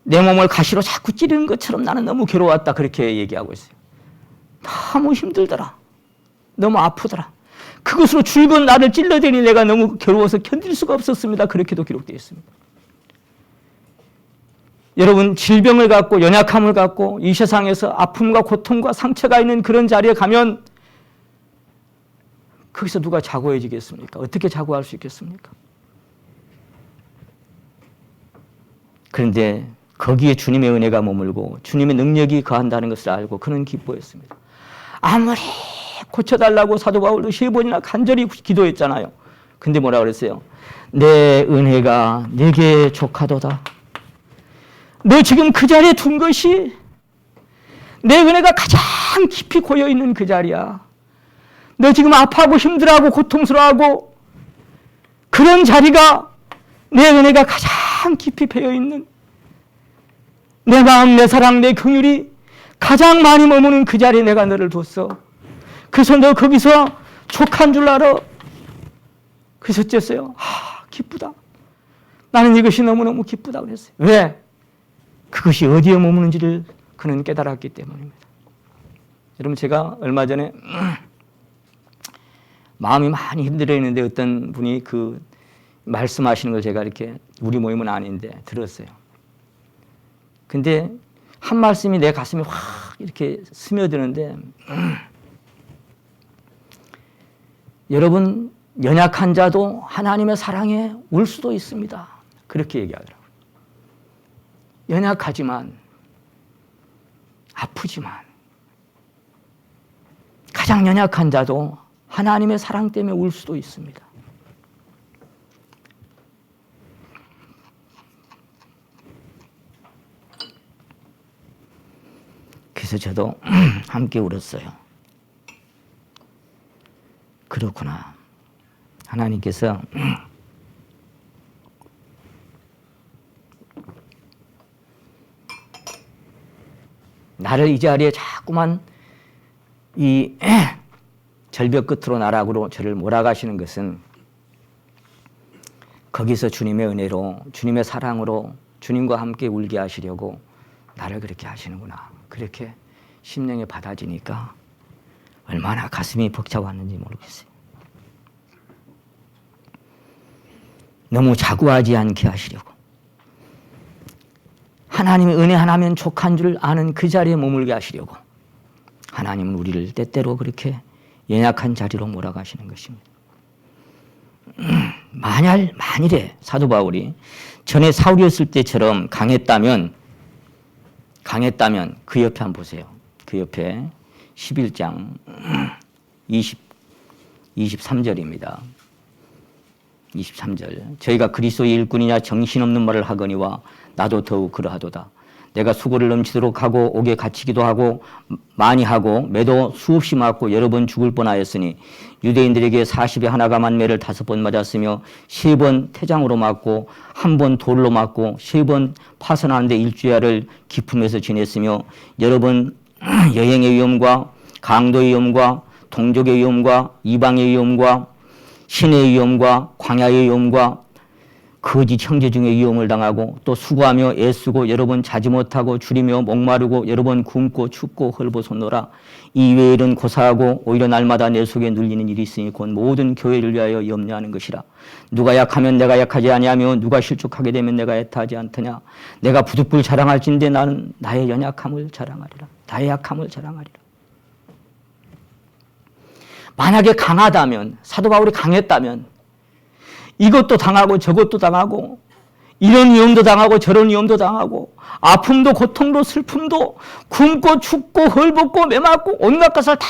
A: 내 몸을 가시로 자꾸 찌르는 것처럼 나는 너무 괴로웠다, 그렇게 얘기하고 있어요. 너무 힘들더라. 너무 아프더라. 그것으로 줄곧 나를 찔러대니 내가 너무 괴로워서 견딜 수가 없었습니다. 그렇게도 기록되어 있습니다. 여러분, 질병을 갖고 연약함을 갖고 이 세상에서 아픔과 고통과 상처가 있는 그런 자리에 가면 거기서 누가 자고해지겠습니까? 어떻게 자고할 수 있겠습니까? 그런데 거기에 주님의 은혜가 머물고 주님의 능력이 거한다는 것을 알고 그는 기뻐했습니다. 아무리 고쳐달라고 사도 바울도 3번이나 간절히 기도했잖아요. 근데 뭐라 그랬어요? 내 은혜가 네게 족하도다. 너 지금 그 자리에 둔 것이 내 은혜가 가장 깊이 고여있는 그 자리야. 너 지금 아파하고 힘들어하고 고통스러워하고 그런 자리가 내 은혜가 가장 깊이 배어있는, 내 마음, 내 사랑, 내 긍휼이 가장 많이 머무는 그 자리에 내가 너를 뒀어. 그래서 너 거기서 족한 줄 알아. 그래서 어쨌어요? 기쁘다. 나는 이것이 너무너무 기쁘다 그랬어요. 왜? 그것이 어디에 머무는지를 그는 깨달았기 때문입니다. 여러분, 제가 얼마 전에 마음이 많이 힘들어 있는데 어떤 분이 그 말씀하시는 걸 제가 이렇게, 우리 모임은 아닌데 들었어요. 근데 한 말씀이 내 가슴에 확 이렇게 스며드는데, 여러분, 연약한 자도 하나님의 사랑에 울 수도 있습니다. 그렇게 얘기하더라고요. 연약하지만, 아프지만, 가장 연약한 자도 하나님의 사랑 때문에 울 수도 있습니다. 그래서 저도 함께 울었어요. 그렇구나. 하나님께서 나를 이 자리에 자꾸만 이 절벽 끝으로 나락으로 저를 몰아가시는 것은 거기서 주님의 은혜로, 주님의 사랑으로 주님과 함께 울게 하시려고 나를 그렇게 하시는구나. 그렇게 심령에 받아지니까 얼마나 가슴이 벅차왔는지 모르겠어요. 너무 자구하지 않게 하시려고, 하나님의 은혜 하나면 족한 줄 아는 그 자리에 머물게 하시려고 하나님은 우리를 때때로 그렇게 연약한 자리로 몰아가시는 것입니다. 만일에 사도 바울이 전에 사울이었을 때처럼 강했다면 그 옆에 한번 보세요. 그 옆에 11장 23절입니다. 23절. 저희가 그리스도의 일꾼이냐 정신없는 말을 하거니와 나도 더욱 그러하도다. 내가 수고를 넘치도록 하고 옥에 갇히기도 하고 많이 하고 매도 수없이 맞고 여러 번 죽을 뻔하였으니 유대인들에게 40에 하나가 만매를 5번 맞았으며 3번 태장으로 맞고 1번 돌로 맞고 3번 파선하는데 일주야를 기품에서 지냈으며 여러 번 여행의 위험과 강도의 위험과 동족의 위험과 이방의 위험과 신의 위험과 광야의 위험과 거짓 형제 중에 위험을 당하고 또 수고하며 애쓰고 여러 번 자지 못하고 줄이며 목마르고 여러 번 굶고 춥고 헐벗었노라. 이 외의 일은 고사하고 오히려 날마다 내 속에 눌리는 일이 있으니 곧 모든 교회를 위하여 염려하는 것이라. 누가 약하면 내가 약하지 아니하며 누가 실족하게 되면 내가 애타하지 않더냐. 내가 부득불 자랑할진대 나는 나의 연약함을 자랑하리라. 나의 약함을 자랑하리라. 만약에 강하다면, 사도 바울이 강했다면 이것도 당하고 저것도 당하고 이런 위험도 당하고 저런 위험도 당하고 아픔도 고통도 슬픔도 굶고 춥고 헐벗고 매맞고 온갖 것을 다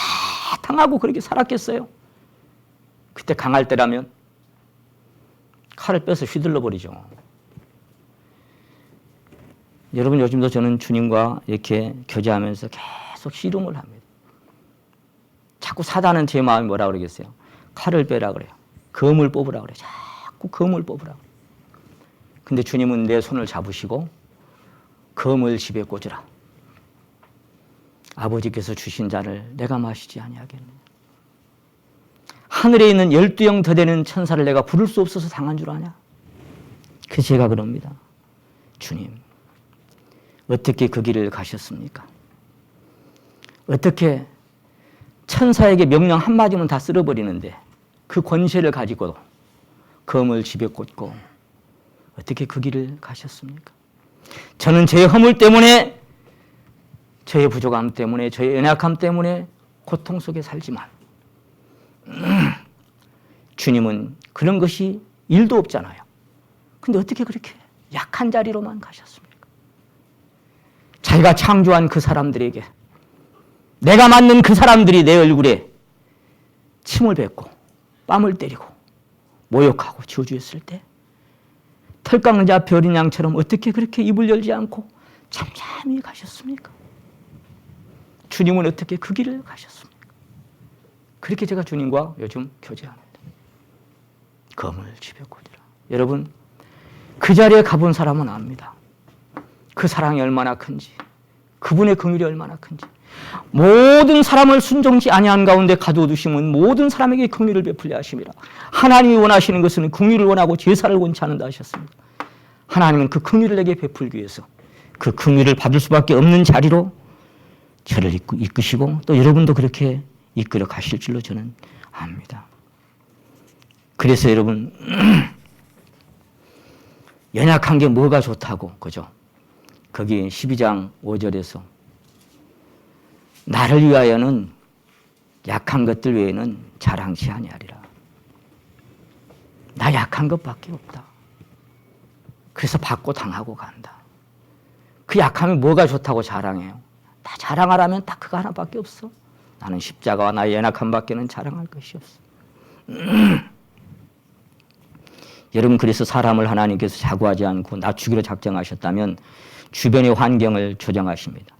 A: 당하고 그렇게 살았겠어요? 그때 강할 때라면 칼을 빼서 휘둘러 버리죠. 여러분 요즘도 저는 주님과 이렇게 교제하면서 계속 씨름을 합니다. 자꾸 사단은 제 마음이 뭐라 그러겠어요? 칼을 빼라 그래요. 검을 뽑으라 그래요. 자꾸 검을 뽑으라 그래요. 근데 주님은 내 손을 잡으시고 검을 집에 꽂으라. 아버지께서 주신 잔을 내가 마시지 아니하겠네. 하늘에 있는 12영 더 되는 천사를 내가 부를 수 없어서 당한 줄 아냐? 그래서 제가 그럽니다. 주님, 어떻게 그 길을 가셨습니까? 어떻게 천사에게 명령 한마디면 다 쓸어버리는데 그 권세를 가지고도 검을 집에 꽂고 어떻게 그 길을 가셨습니까? 저는 제 허물 때문에, 저의 부족함 때문에, 저의 연약함 때문에 고통 속에 살지만 주님은 그런 것이 일도 없잖아요. 근데 어떻게 그렇게 약한 자리로만 가셨습니까? 자기가 창조한 그 사람들에게, 내가 맞는 그 사람들이 내 얼굴에 침을 뱉고 뺨을 때리고 모욕하고 저주했을 때 털 깎는 자 벼린 양처럼 어떻게 그렇게 입을 열지 않고 잠잠히 가셨습니까? 주님은 어떻게 그 길을 가셨습니까? 그렇게 제가 주님과 요즘 교제합니다. 검을 집에 꽂으라. 여러분, 그 자리에 가본 사람은 압니다. 그 사랑이 얼마나 큰지, 그분의 긍휼이 얼마나 큰지. 모든 사람을 순종치 아니한 가운데 가두어두심은 모든 사람에게 긍휼을 베풀려 하심이라. 하나님이 원하시는 것은 긍휼을 원하고 제사를 원치 않는다 하셨습니다. 하나님은 그 긍휼을 내게 베풀기 위해서 그 긍휼을 받을 수밖에 없는 자리로 저를 이끄시고 또 여러분도 그렇게 이끌어 가실 줄로 저는 압니다. 그래서 여러분, 연약한 게 뭐가 좋다고, 그죠? 거기 12장 5절에서 나를 위하여는 약한 것들 외에는 자랑치 아니하리라. 나 약한 것밖에 없다. 그래서 받고 당하고 간다. 그 약함이 뭐가 좋다고 자랑해요? 다 자랑하라면 딱 그거 하나밖에 없어. 나는 십자가와 나의 연약함밖에는 자랑할 것이 없어. 여러분, 그래서 사람을 하나님께서 자고하지 않고 낮추기로 작정하셨다면 주변의 환경을 조정하십니다.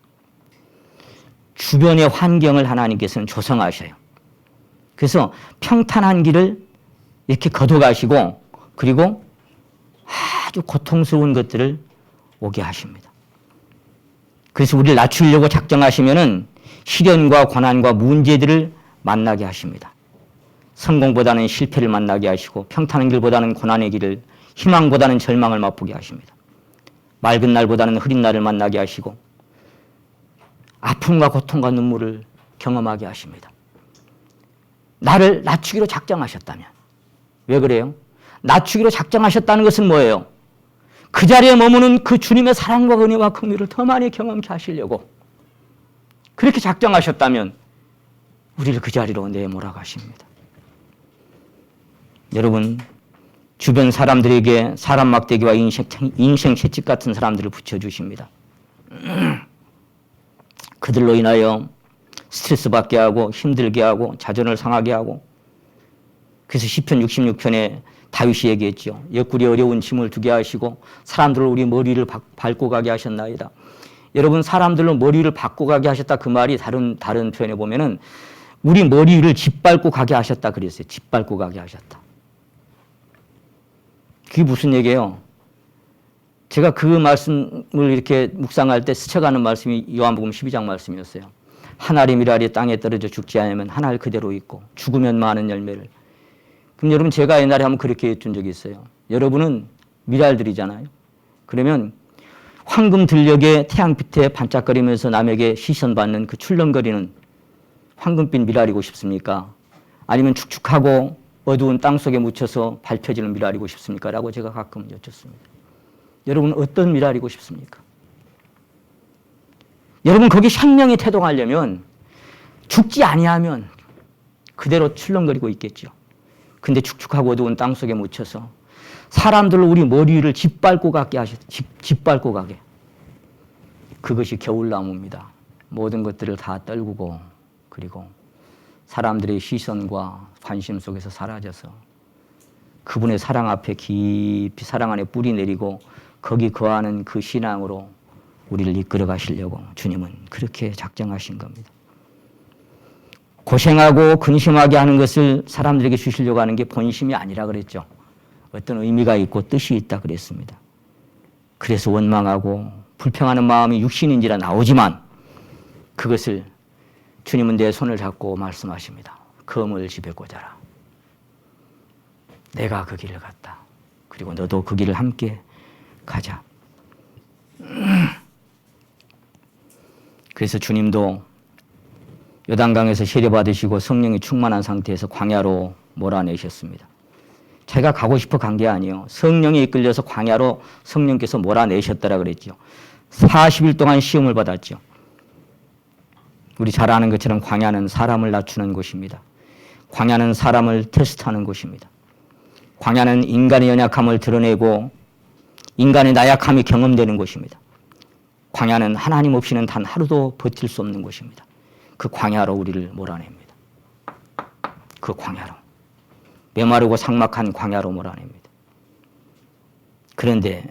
A: 주변의 환경을 하나님께서는 조성하셔요. 그래서 평탄한 길을 이렇게 걷어가시고 그리고 아주 고통스러운 것들을 오게 하십니다. 그래서 우리를 낮추려고 작정하시면은 시련과 고난과 문제들을 만나게 하십니다. 성공보다는 실패를 만나게 하시고 평탄한 길보다는 고난의 길을, 희망보다는 절망을 맛보게 하십니다. 맑은 날보다는 흐린 날을 만나게 하시고 아픔과 고통과 눈물을 경험하게 하십니다. 나를 낮추기로 작정하셨다면, 왜 그래요? 낮추기로 작정하셨다는 것은 뭐예요? 그 자리에 머무는 그 주님의 사랑과 은혜와 긍휼을 더 많이 경험케 하시려고 그렇게 작정하셨다면 우리를 그 자리로 내몰아 가십니다. 여러분, 주변 사람들에게 사람 막대기와 인생 채찍 같은 사람들을 붙여주십니다. 그들로 인하여 스트레스 받게 하고 힘들게 하고 자존을 상하게 하고. 그래서 시편 66편에 다윗이 얘기했죠. 옆구리 어려운 짐을 두게 하시고 사람들을 우리 머리를 밟고 가게 하셨나이다. 여러분, 사람들로 머리를 밟고 가게 하셨다, 그 말이 다른 표현에 보면은 우리 머리를 짓밟고 가게 하셨다 그랬어요. 짓밟고 가게 하셨다. 그게 무슨 얘기예요? 제가 그 말씀을 이렇게 묵상할 때 스쳐가는 말씀이 요한복음 12장 말씀이었어요. 한 알이 밀알이 땅에 떨어져 죽지 않으면 한 알 그대로 있고 죽으면 많은 열매를. 그럼 여러분, 제가 옛날에 한번 그렇게 해준 적이 있어요. 여러분은 밀알들이잖아요. 그러면 황금 들녘에 태양빛에 반짝거리면서 남에게 시선받는 그 출렁거리는 황금빛 밀알이고 싶습니까? 아니면 축축하고 어두운 땅 속에 묻혀서 밟혀지는 밀알이고 싶습니까? 라고 제가 가끔 여쭙습니다. 여러분, 어떤 밀알이고 싶습니까? 여러분, 거기 생명이 태동하려면 죽지 아니하면 그대로 출렁거리고 있겠죠. 근데 축축하고 어두운 땅 속에 묻혀서 사람들로 우리 머리 위를 짓밟고 가게. 그것이 겨울나무입니다. 모든 것들을 다 떨구고 그리고 사람들의 시선과 관심 속에서 사라져서 그분의 사랑 앞에 깊이 사랑 안에 뿌리 내리고 거기 거하는 그 신앙으로 우리를 이끌어 가시려고 주님은 그렇게 작정하신 겁니다. 고생하고 근심하게 하는 것을 사람들에게 주시려고 하는 게 본심이 아니라 그랬죠. 어떤 의미가 있고 뜻이 있다 그랬습니다. 그래서 원망하고 불평하는 마음이 육신인지라 나오지만 그것을 주님은 내 손을 잡고 말씀하십니다. 검을 집에 꽂아라. 내가 그 길을 갔다. 그리고 너도 그 길을 함께 가자. 그래서 주님도 요단강에서 세례받으시고 성령이 충만한 상태에서 광야로 몰아내셨습니다. 자기가 가고 싶어 간 게 아니에요. 성령이 이끌려서 광야로 성령께서 몰아내셨더라 그랬죠. 40일 동안 시험을 받았죠. 우리 잘 아는 것처럼 광야는 사람을 낮추는 곳입니다. 광야는 사람을 테스트하는 곳입니다. 광야는 인간의 연약함을 드러내고 인간의 나약함이 경험되는 곳입니다. 광야는 하나님 없이는 단 하루도 버틸 수 없는 곳입니다. 그 광야로 우리를 몰아냅니다. 그 광야로. 메마르고 삭막한 광야로 몰아냅니다. 그런데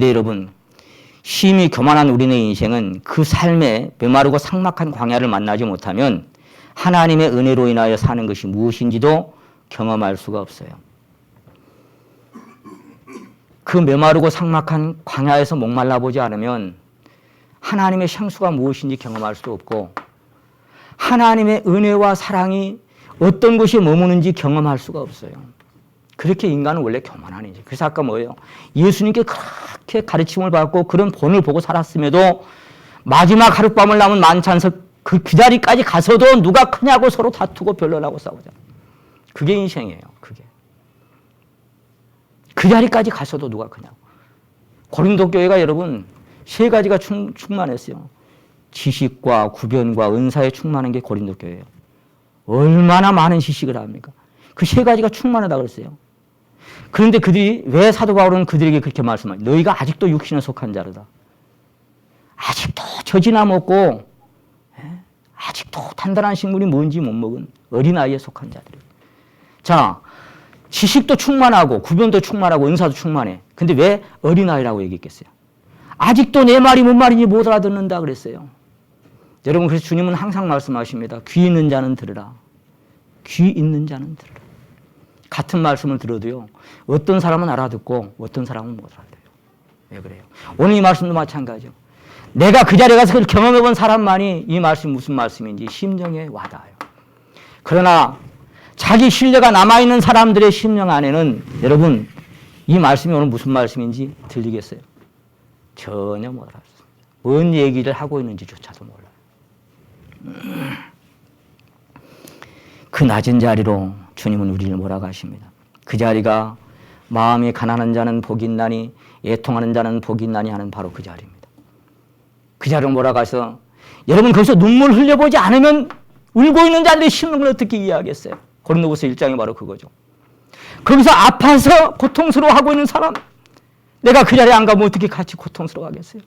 A: 여러분, 심히 교만한 우리의 인생은 그 삶에 메마르고 삭막한 광야를 만나지 못하면 하나님의 은혜로 인하여 사는 것이 무엇인지도 경험할 수가 없어요. 그 메마르고 삭막한 광야에서 목말라 보지 않으면 하나님의 향수가 무엇인지 경험할 수도 없고 하나님의 은혜와 사랑이 어떤 곳에 머무는지 경험할 수가 없어요. 그렇게 인간은 원래 교만한 인생. 그래서 아까 뭐예요? 예수님께 그렇게 가르침을 받고 그런 본을 보고 살았음에도 마지막 하룻밤을 남은 만찬석 그 자리까지 가서도 누가 크냐고 서로 다투고 변론하고 싸우자. 그게 인생이에요. 그게. 그 자리까지 가서도 누가 크냐고. 고린도 교회가 여러분 세 가지가 충만했어요. 지식과 구변과 은사에 충만한 게 고린도 교회예요. 얼마나 많은 지식을 합니까? 그 세 가지가 충만하다 그랬어요. 그런데 그들이 왜 사도 바울은 그들에게 그렇게 말씀하냐? 너희가 아직도 육신에 속한 자르다. 아직도 젖이나 먹고 아직도 단단한 식물이 뭔지 못 먹은 어린아이에 속한 자들. 자, 지식도 충만하고 구변도 충만하고 은사도 충만해. 근데 왜 어린아이라고 얘기했겠어요? 아직도 내 말이 뭔 말인지 못 알아듣는다 그랬어요. 여러분, 그래서 주님은 항상 말씀하십니다. 귀 있는 자는 들으라. 귀 있는 자는 들으라. 같은 말씀을 들어도요, 어떤 사람은 알아듣고 어떤 사람은 못 알아들어요. 왜 그래요? 오늘 이 말씀도 마찬가지죠. 내가 그 자리에 가서 그걸 경험해 본 사람만이 이 말씀이 무슨 말씀인지 심령에 와닿아요. 그러나 자기 신뢰가 남아있는 사람들의 심령 안에는 여러분, 이 말씀이 오늘 무슨 말씀인지 들리겠어요? 전혀 못 알아듣습니다. 뭔 얘기를 하고 있는지조차도 몰라요. 그 낮은 자리로 주님은 우리를 몰아가십니다. 그 자리가 마음이 가난한 자는 복이 있나니 애통하는 자는 복이 있나니 하는 바로 그 자리입니다. 그 자리로 몰아가서 여러분 거기서 눈물 흘려보지 않으면 울고 있는 자들의 심령을 어떻게 이해하겠어요? 고린도후서 1장이 바로 그거죠. 거기서 아파서 고통스러워하고 있는 사람, 내가 그 자리에 안 가면 어떻게 같이 고통스러워하겠어요?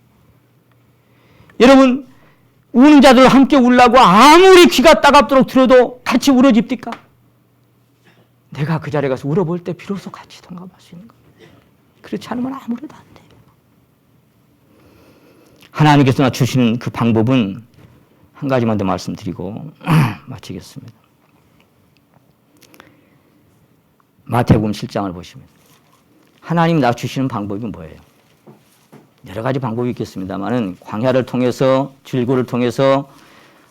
A: 여러분, 우는 자들 함께 울라고 아무리 귀가 따갑도록 들어도 같이 울어집니까? 내가 그 자리에 가서 울어볼 때 비로소 같이 동감할 수 있는 거예요. 그렇지 않으면 아무래도 안 돼요. 하나님께서 주시는 그 방법은 한 가지만 더 말씀드리고 마치겠습니다. 마태복음 7장을 보시면 하나님 낮추시는 방법이 뭐예요? 여러 가지 방법이 있겠습니다만은 광야를 통해서 질고를 통해서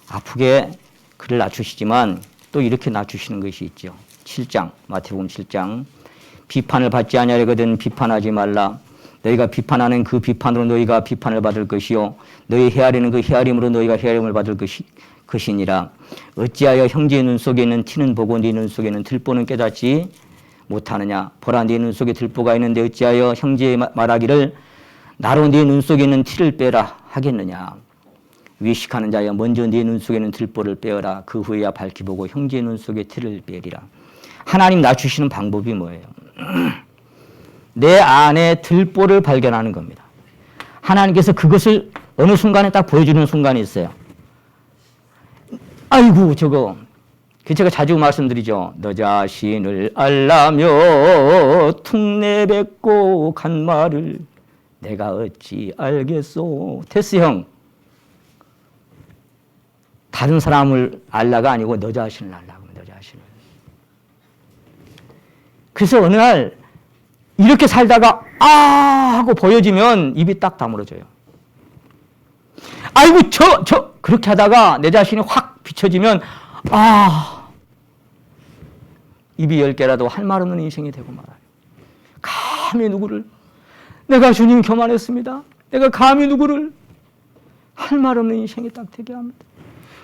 A: 아프게 그를 낮추시지만 또 이렇게 낮추시는 것이 있죠. 7장 마태복음 7장 비판을 받지 아니하려거든 비판하지 말라. 너희가 비판하는 그 비판으로 너희가 비판을 받을 것이요 너희 헤아리는 그 헤아림으로 너희가 헤아림을 받을 것이니라. 어찌하여 형제의 눈 속에 있는 티는 보고 네 눈 속에 있는 들보는 깨닫지 못하느냐. 보라 네 눈 속에 들보가 있는데 어찌하여 형제의 말하기를 나로 네 눈 속에 있는 티를 빼라 하겠느냐. 위식하는 자여 먼저 네 눈 속에 있는 들보를 빼어라. 그 후에야 밝히 보고 형제의 눈 속에 티를 빼리라. 하나님 낮추시는 방법이 뭐예요? 내 안에 들보를 발견하는 겁니다. 하나님께서 그것을 어느 순간에 딱 보여주는 순간이 있어요. 아이고 저거 제가 자주 말씀드리죠. 너 자신을 알라며 퉁 내뱉고 간 말을 내가 어찌 알겠소. 테스 형. 다른 사람을 알라가 아니고 너 자신을 알라고, 너 자신을. 그래서 어느 날 이렇게 살다가 아 하고 보여지면 입이 딱 다물어져요. 아이고 저 그렇게 하다가 내 자신이 확 비춰지면 아 입이 10개라도 할 말 없는 인생이 되고 말아요. 감히 누구를 내가 주님 교만했습니다. 내가 감히 누구를 할 말 없는 인생이 딱 되게 합니다.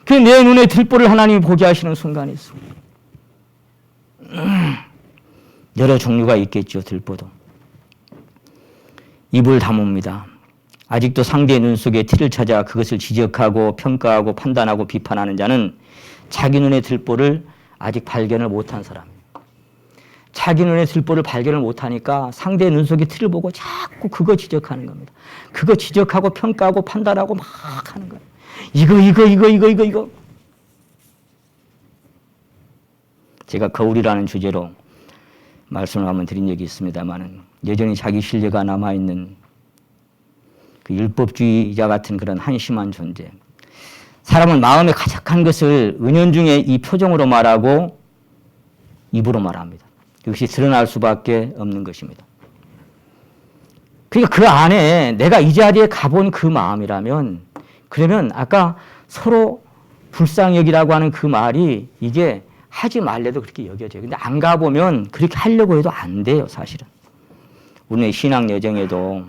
A: 그 내 눈에 들보를 하나님이 보게 하시는 순간이 있습니다. 여러 종류가 있겠죠. 들보도. 입을 다뭅니다. 아직도 상대의 눈 속에 티를 찾아 그것을 지적하고 평가하고 판단하고 비판하는 자는 자기 눈의 들보를 아직 발견을 못한 사람이에요. 자기 눈의 들보를 발견을 못하니까 상대의 눈 속에 티를 보고 자꾸 그거 지적하는 겁니다. 그거 지적하고 평가하고 판단하고 막 하는 거예요. 이거. 제가 거울이라는 주제로 말씀을 한번 드린 적이 있습니다만은 여전히 자기 신뢰가 남아있는 그 율법주의자 같은 그런 한심한 존재. 사람은 마음에 가득한 것을 은연중에 이 표정으로 말하고 입으로 말합니다. 이것이 드러날 수밖에 없는 것입니다. 그러니까 그 안에 내가 이 자리에 가본 그 마음이라면 그러면 아까 서로 불쌍히 여기라고 하는 그 말이 이게 하지 말래도 그렇게 여겨져요. 근데 안 가보면 그렇게 하려고 해도 안 돼요, 사실은. 우리의 신앙 여정에도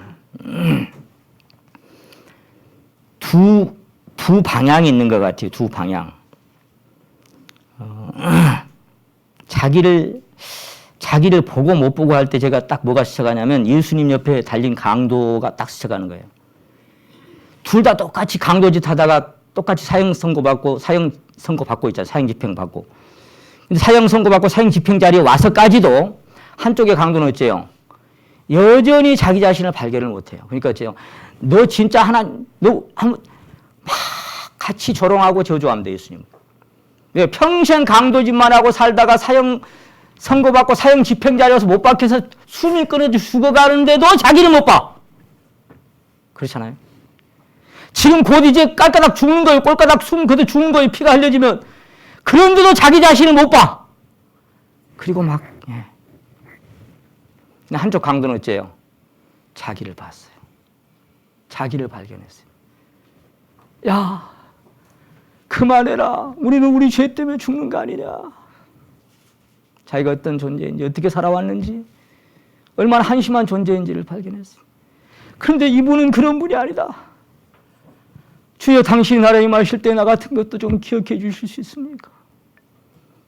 A: 두 방향이 있는 것 같아요. 두 방향. 자기를 보고 못 보고 할 때 제가 딱 뭐가 스쳐가냐면 예수님 옆에 달린 강도가 딱 스쳐가는 거예요. 둘 다 똑같이 강도짓 하다가 똑같이 사형 선고 받고 있잖아요. 사형 집행 받고. 근데 사형 선고 받고 사형 집행 자리에 와서까지도 한쪽의 강도는 어째요? 여전히 자기 자신을 발견을 못 해요. 그러니까 어째요? 너 진짜 너 한번 막 같이 조롱하고 저주합니다, 예수님. 왜? 평생 강도짓만 하고 살다가 사형 선고받고 사형 집행 자리에서 못 박혀서 숨이 끊어져 죽어가는데도 자기를 못 봐. 그렇잖아요. 지금 곧 이제 깔까닥 죽는 거예요. 꼴까닥 숨 그대로 죽는 거예요. 피가 흘려지면. 그런데도 자기 자신을 못 봐. 그리고 막 한쪽 강도는 어째요? 자기를 봤어요. 자기를 발견했어요. 야, 그만해라. 우리는 우리 죄 때문에 죽는 거 아니냐. 자기가 어떤 존재인지, 어떻게 살아왔는지, 얼마나 한심한 존재인지를 발견했어요. 그런데 이분은 그런 분이 아니다. 주여 당신이 나라에 임하실 때 나 같은 것도 좀 기억해 주실 수 있습니까?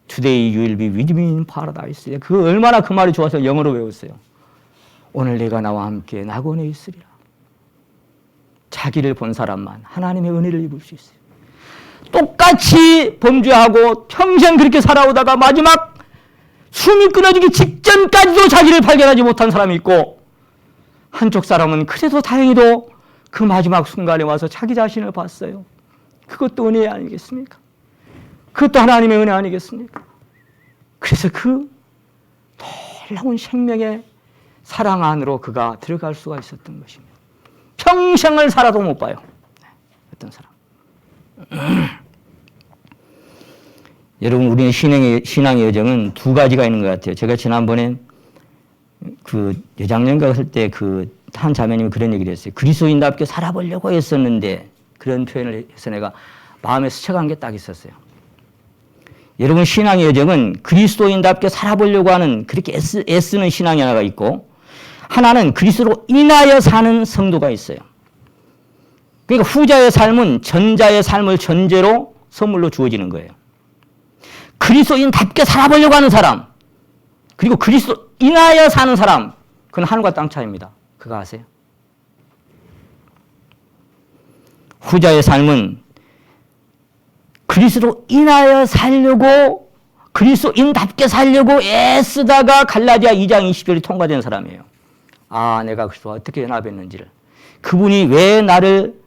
A: Today you will be with me in paradise. 그 얼마나 그 말이 좋아서 영어로 외웠어요. 오늘 내가 나와 함께 낙원에 있으리라. 자기를 본 사람만 하나님의 은혜를 입을 수 있어요. 똑같이 범죄하고 평생 그렇게 살아오다가 마지막 숨이 끊어지기 직전까지도 자기를 발견하지 못한 사람이 있고, 한쪽 사람은 그래도 다행히도 그 마지막 순간에 와서 자기 자신을 봤어요. 그것도 은혜 아니겠습니까? 그것도 하나님의 은혜 아니겠습니까? 그래서 그 놀라운 생명의 사랑 안으로 그가 들어갈 수가 있었던 것입니다. 평생을 살아도 못 봐요. 어떤 사람. 여러분, 우리의 신앙의 여정은 두 가지가 있는 것 같아요. 제가 지난번에 그 여장년가 할 때 그 한 자매님이 그런 얘기를 했어요. 그리스도인답게 살아보려고 했었는데, 그런 표현을 해서 내가 마음에 스쳐간 게 딱 있었어요. 여러분, 신앙의 여정은 그리스도인답게 살아보려고 하는 그렇게 애쓰는 신앙이 하나가 있고, 하나는 그리스도로 인하여 사는 성도가 있어요. 그러니까 후자의 삶은 전자의 삶을 전제로 선물로 주어지는 거예요. 그리스도인답게 살아보려고 하는 사람, 그리고 그리스도 인하여 사는 사람, 그건 하늘과 땅 차이입니다. 그거 아세요? 후자의 삶은 그리스도 인하여 살려고, 그리스도인답게 살려고 애쓰다가 갈라디아 2장 20절이 통과된 사람이에요. 아, 내가 그리스도와 어떻게 연합했는지를, 그분이 왜 나를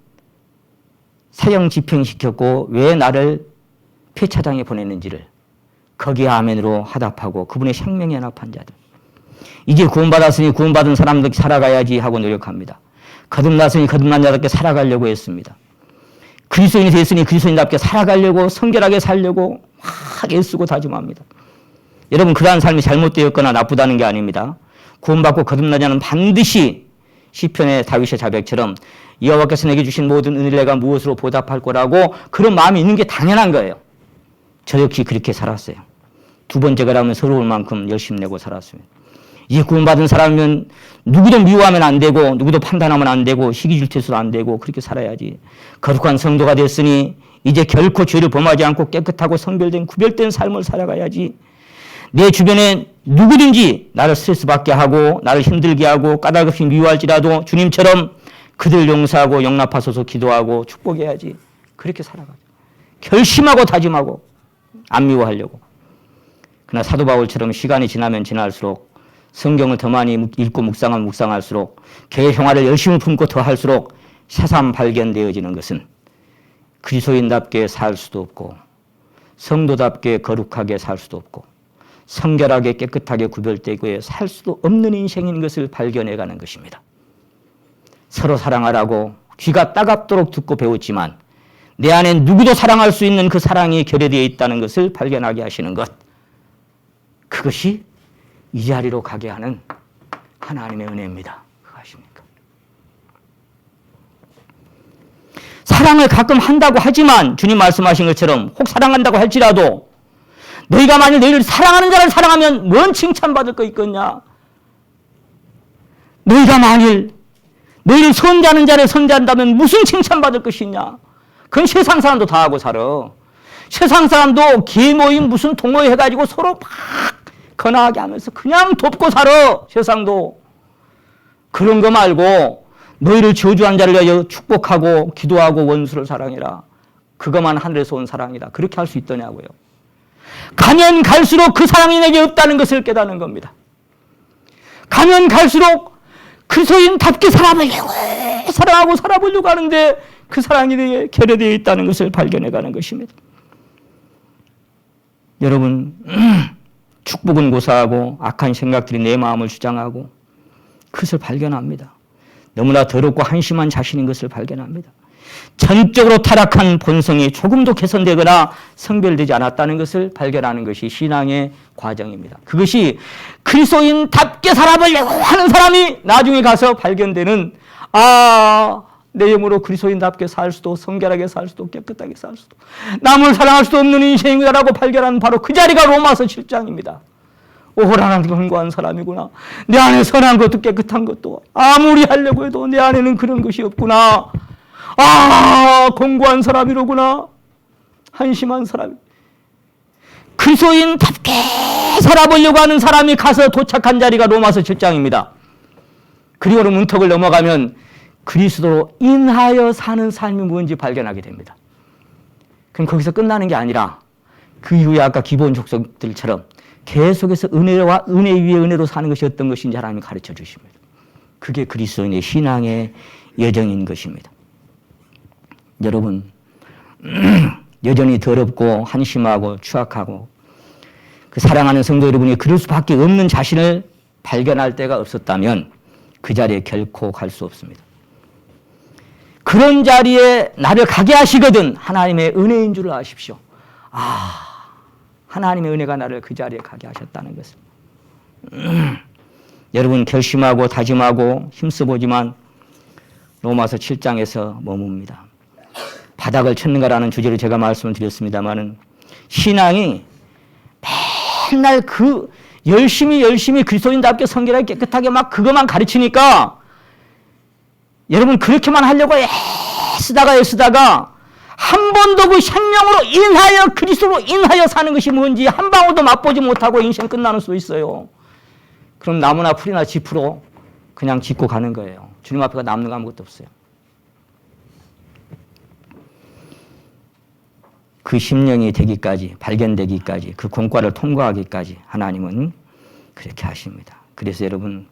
A: 사형 집행시켰고 왜 나를 폐차장에 보냈는지를 거기에 아멘으로 화답하고 그분의 생명에 연합한 자들. 이제 구원받았으니 구원받은 사람들 살아가야지 하고 노력합니다. 거듭났으니 거듭난 자답게 살아가려고 했습니다. 그리스도인이 됐으니 그리스도인답게 살아가려고 성결하게 살려고 막 애쓰고 다짐합니다. 여러분 그러한 삶이 잘못되었거나 나쁘다는 게 아닙니다. 구원받고 거듭난 자는 반드시 시편의 다윗의 자백처럼 여호와께서 내게 주신 모든 은혜를 내가 무엇으로 보답할 거라고 그런 마음이 있는 게 당연한 거예요. 저 역시 그렇게 살았어요. 두 번째가 라면 서러울 만큼 열심히 내고 살았습니다. 이제 구원받은 사람이면 누구도 미워하면 안 되고 누구도 판단하면 안 되고 시기질투해서도 안 되고 그렇게 살아야지. 거룩한 성도가 됐으니 이제 결코 죄를 범하지 않고 깨끗하고 성별된 구별된 삶을 살아가야지. 내 주변에 누구든지 나를 스트레스 받게 하고 나를 힘들게 하고 까닭없이 미워할지라도 주님처럼 그들 용서하고 용납하소서 기도하고 축복해야지. 그렇게 살아가죠. 결심하고 다짐하고 안 미워하려고. 그러나 사도 바울처럼 시간이 지나면 지날수록 성경을 더 많이 읽고 묵상하면 묵상할수록 개의 평화를 열심히 품고 더 할수록 새삼 발견되어지는 것은 그리스도인답게 살 수도 없고 성도답게 거룩하게 살 수도 없고 성결하게 깨끗하게 구별되고 살 수도 없는 인생인 것을 발견해가는 것입니다. 서로 사랑하라고 귀가 따갑도록 듣고 배웠지만 내 안에 누구도 사랑할 수 있는 그 사랑이 결여되어 있다는 것을 발견하게 하시는 것. 그것이 이 자리로 가게 하는 하나님의 은혜입니다. 그거 아십니까? 사랑을 가끔 한다고 하지만 주님 말씀하신 것처럼 혹 사랑한다고 할지라도 너희가 만일 너희를 사랑하는 자를 사랑하면 뭔 칭찬받을 거 있겠냐? 너희가 만일 너희를 선대하는 자를 선대한다면 무슨 칭찬받을 것이냐? 그건 세상 사람도 다 하고 살아. 세상 사람도 개 모임 무슨 동호회 해가지고 서로 막 건하게 하면서 그냥 돕고 살아. 세상도. 그런 거 말고 너희를 저주한 자를 위하여 축복하고 기도하고 원수를 사랑해라. 그것만 하늘에서 온 사랑이다. 그렇게 할 수 있더냐고요. 가면 갈수록 그 사랑이 내게 없다는 것을 깨닫는 겁니다. 가면 갈수록 그리스도인답게 사랑하고 살아보려고 하는데 그 사랑이 내게 결여되어 있다는 것을 발견해가는 것입니다. 여러분 축복은 고사하고 악한 생각들이 내 마음을 주장하고 그것을 발견합니다. 너무나 더럽고 한심한 자신인 것을 발견합니다. 전적으로 타락한 본성이 조금도 개선되거나 성별되지 않았다는 것을 발견하는 것이 신앙의 과정입니다. 그것이 그리스도인답게 살아보려고 하는 사람이 나중에 가서 발견되는 내 영으로 그리스도인답게 살 수도 성결하게 살 수도 깨끗하게 살 수도 남을 사랑할 수도 없는 인생이다라고 발견한 바로 그 자리가 로마서 7장입니다. 오호라는 견고한 사람이구나. 내 안에 선한 것도 깨끗한 것도 아무리 하려고 해도 내 안에는 그런 것이 없구나. 견고한 사람이로구나. 한심한 사람. 그리스도인답게 살아보려고 하는 사람이 가서 도착한 자리가 로마서 7장입니다. 그리고는 문턱을 넘어가면 그리스도로 인하여 사는 삶이 뭔지 발견하게 됩니다. 그럼 거기서 끝나는 게 아니라 그 이후에 아까 기본 족속들처럼 계속해서 은혜와 은혜 위에 은혜로 사는 것이 어떤 것인지 하나님이 가르쳐 주십니다. 그게 그리스도인의 신앙의 여정인 것입니다. 여러분 여전히 더럽고 한심하고 추악하고 그 사랑하는 성도 여러분이 그럴 수밖에 없는 자신을 발견할 때가 없었다면 그 자리에 결코 갈 수 없습니다. 그런 자리에 나를 가게 하시거든 하나님의 은혜인 줄 아십시오. 하나님의 은혜가 나를 그 자리에 가게 하셨다는 것을. 여러분 결심하고 다짐하고 힘써보지만 로마서 7장에서 머뭅니다. 바닥을 쳤는가라는 주제로 제가 말씀을 드렸습니다마는 신앙이 맨날 그 열심히 그리스도인답게 성결하게 깨끗하게 막 그것만 가르치니까 여러분 그렇게만 하려고 애쓰다가 한 번도 그 생명으로 인하여 그리스도로 인하여 사는 것이 뭔지 한 방울도 맛보지 못하고 인생 끝나는 수도 있어요. 그럼 나무나 풀이나 짚으로 그냥 짚고 가는 거예요. 주님 앞에 남는 거 아무것도 없어요. 그 심령이 되기까지 발견되기까지 그 공과를 통과하기까지 하나님은 그렇게 하십니다. 그래서 여러분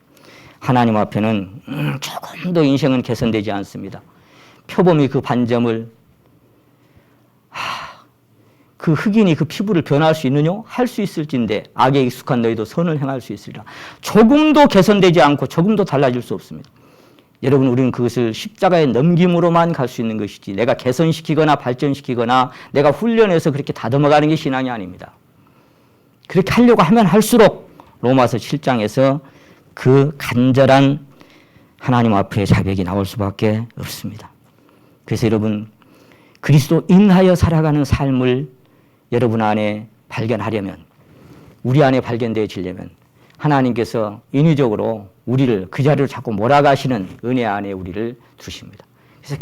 A: 하나님 앞에는 조금도 인생은 개선되지 않습니다. 표범이 그 반점을 그 흑인이 그 피부를 변화할 수 있느냐? 할 수 있을진데 악에 익숙한 너희도 선을 행할 수 있으리라. 조금도 개선되지 않고 조금도 달라질 수 없습니다. 여러분, 우리는 그것을 십자가에 넘김으로만 갈 수 있는 것이지 내가 개선시키거나 발전시키거나 내가 훈련해서 그렇게 다듬어가는 게 신앙이 아닙니다. 그렇게 하려고 하면 할수록 로마서 7장에서 그 간절한 하나님 앞에 자백이 나올 수밖에 없습니다. 그래서 여러분, 그리스도인하여 살아가는 삶을 여러분 안에 발견하려면, 우리 안에 발견되어지려면 하나님께서 인위적으로 우리를 그 자리로 자꾸 몰아가시는 은혜 안에 우리를 두십니다. 그래서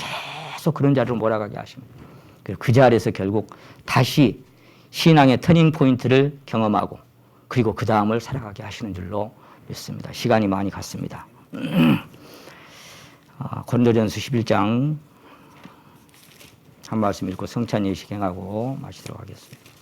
A: 계속 그런 자리로 몰아가게 하십니다. 그리고 그 자리에서 결국 다시 신앙의 터닝 포인트를 경험하고 그리고 그 다음을 살아가게 하시는 줄로 믿습니다. 시간이 많이 갔습니다. 고린도전서 11장 한 말씀 읽고 성찬 예식행하고 마치도록 하겠습니다.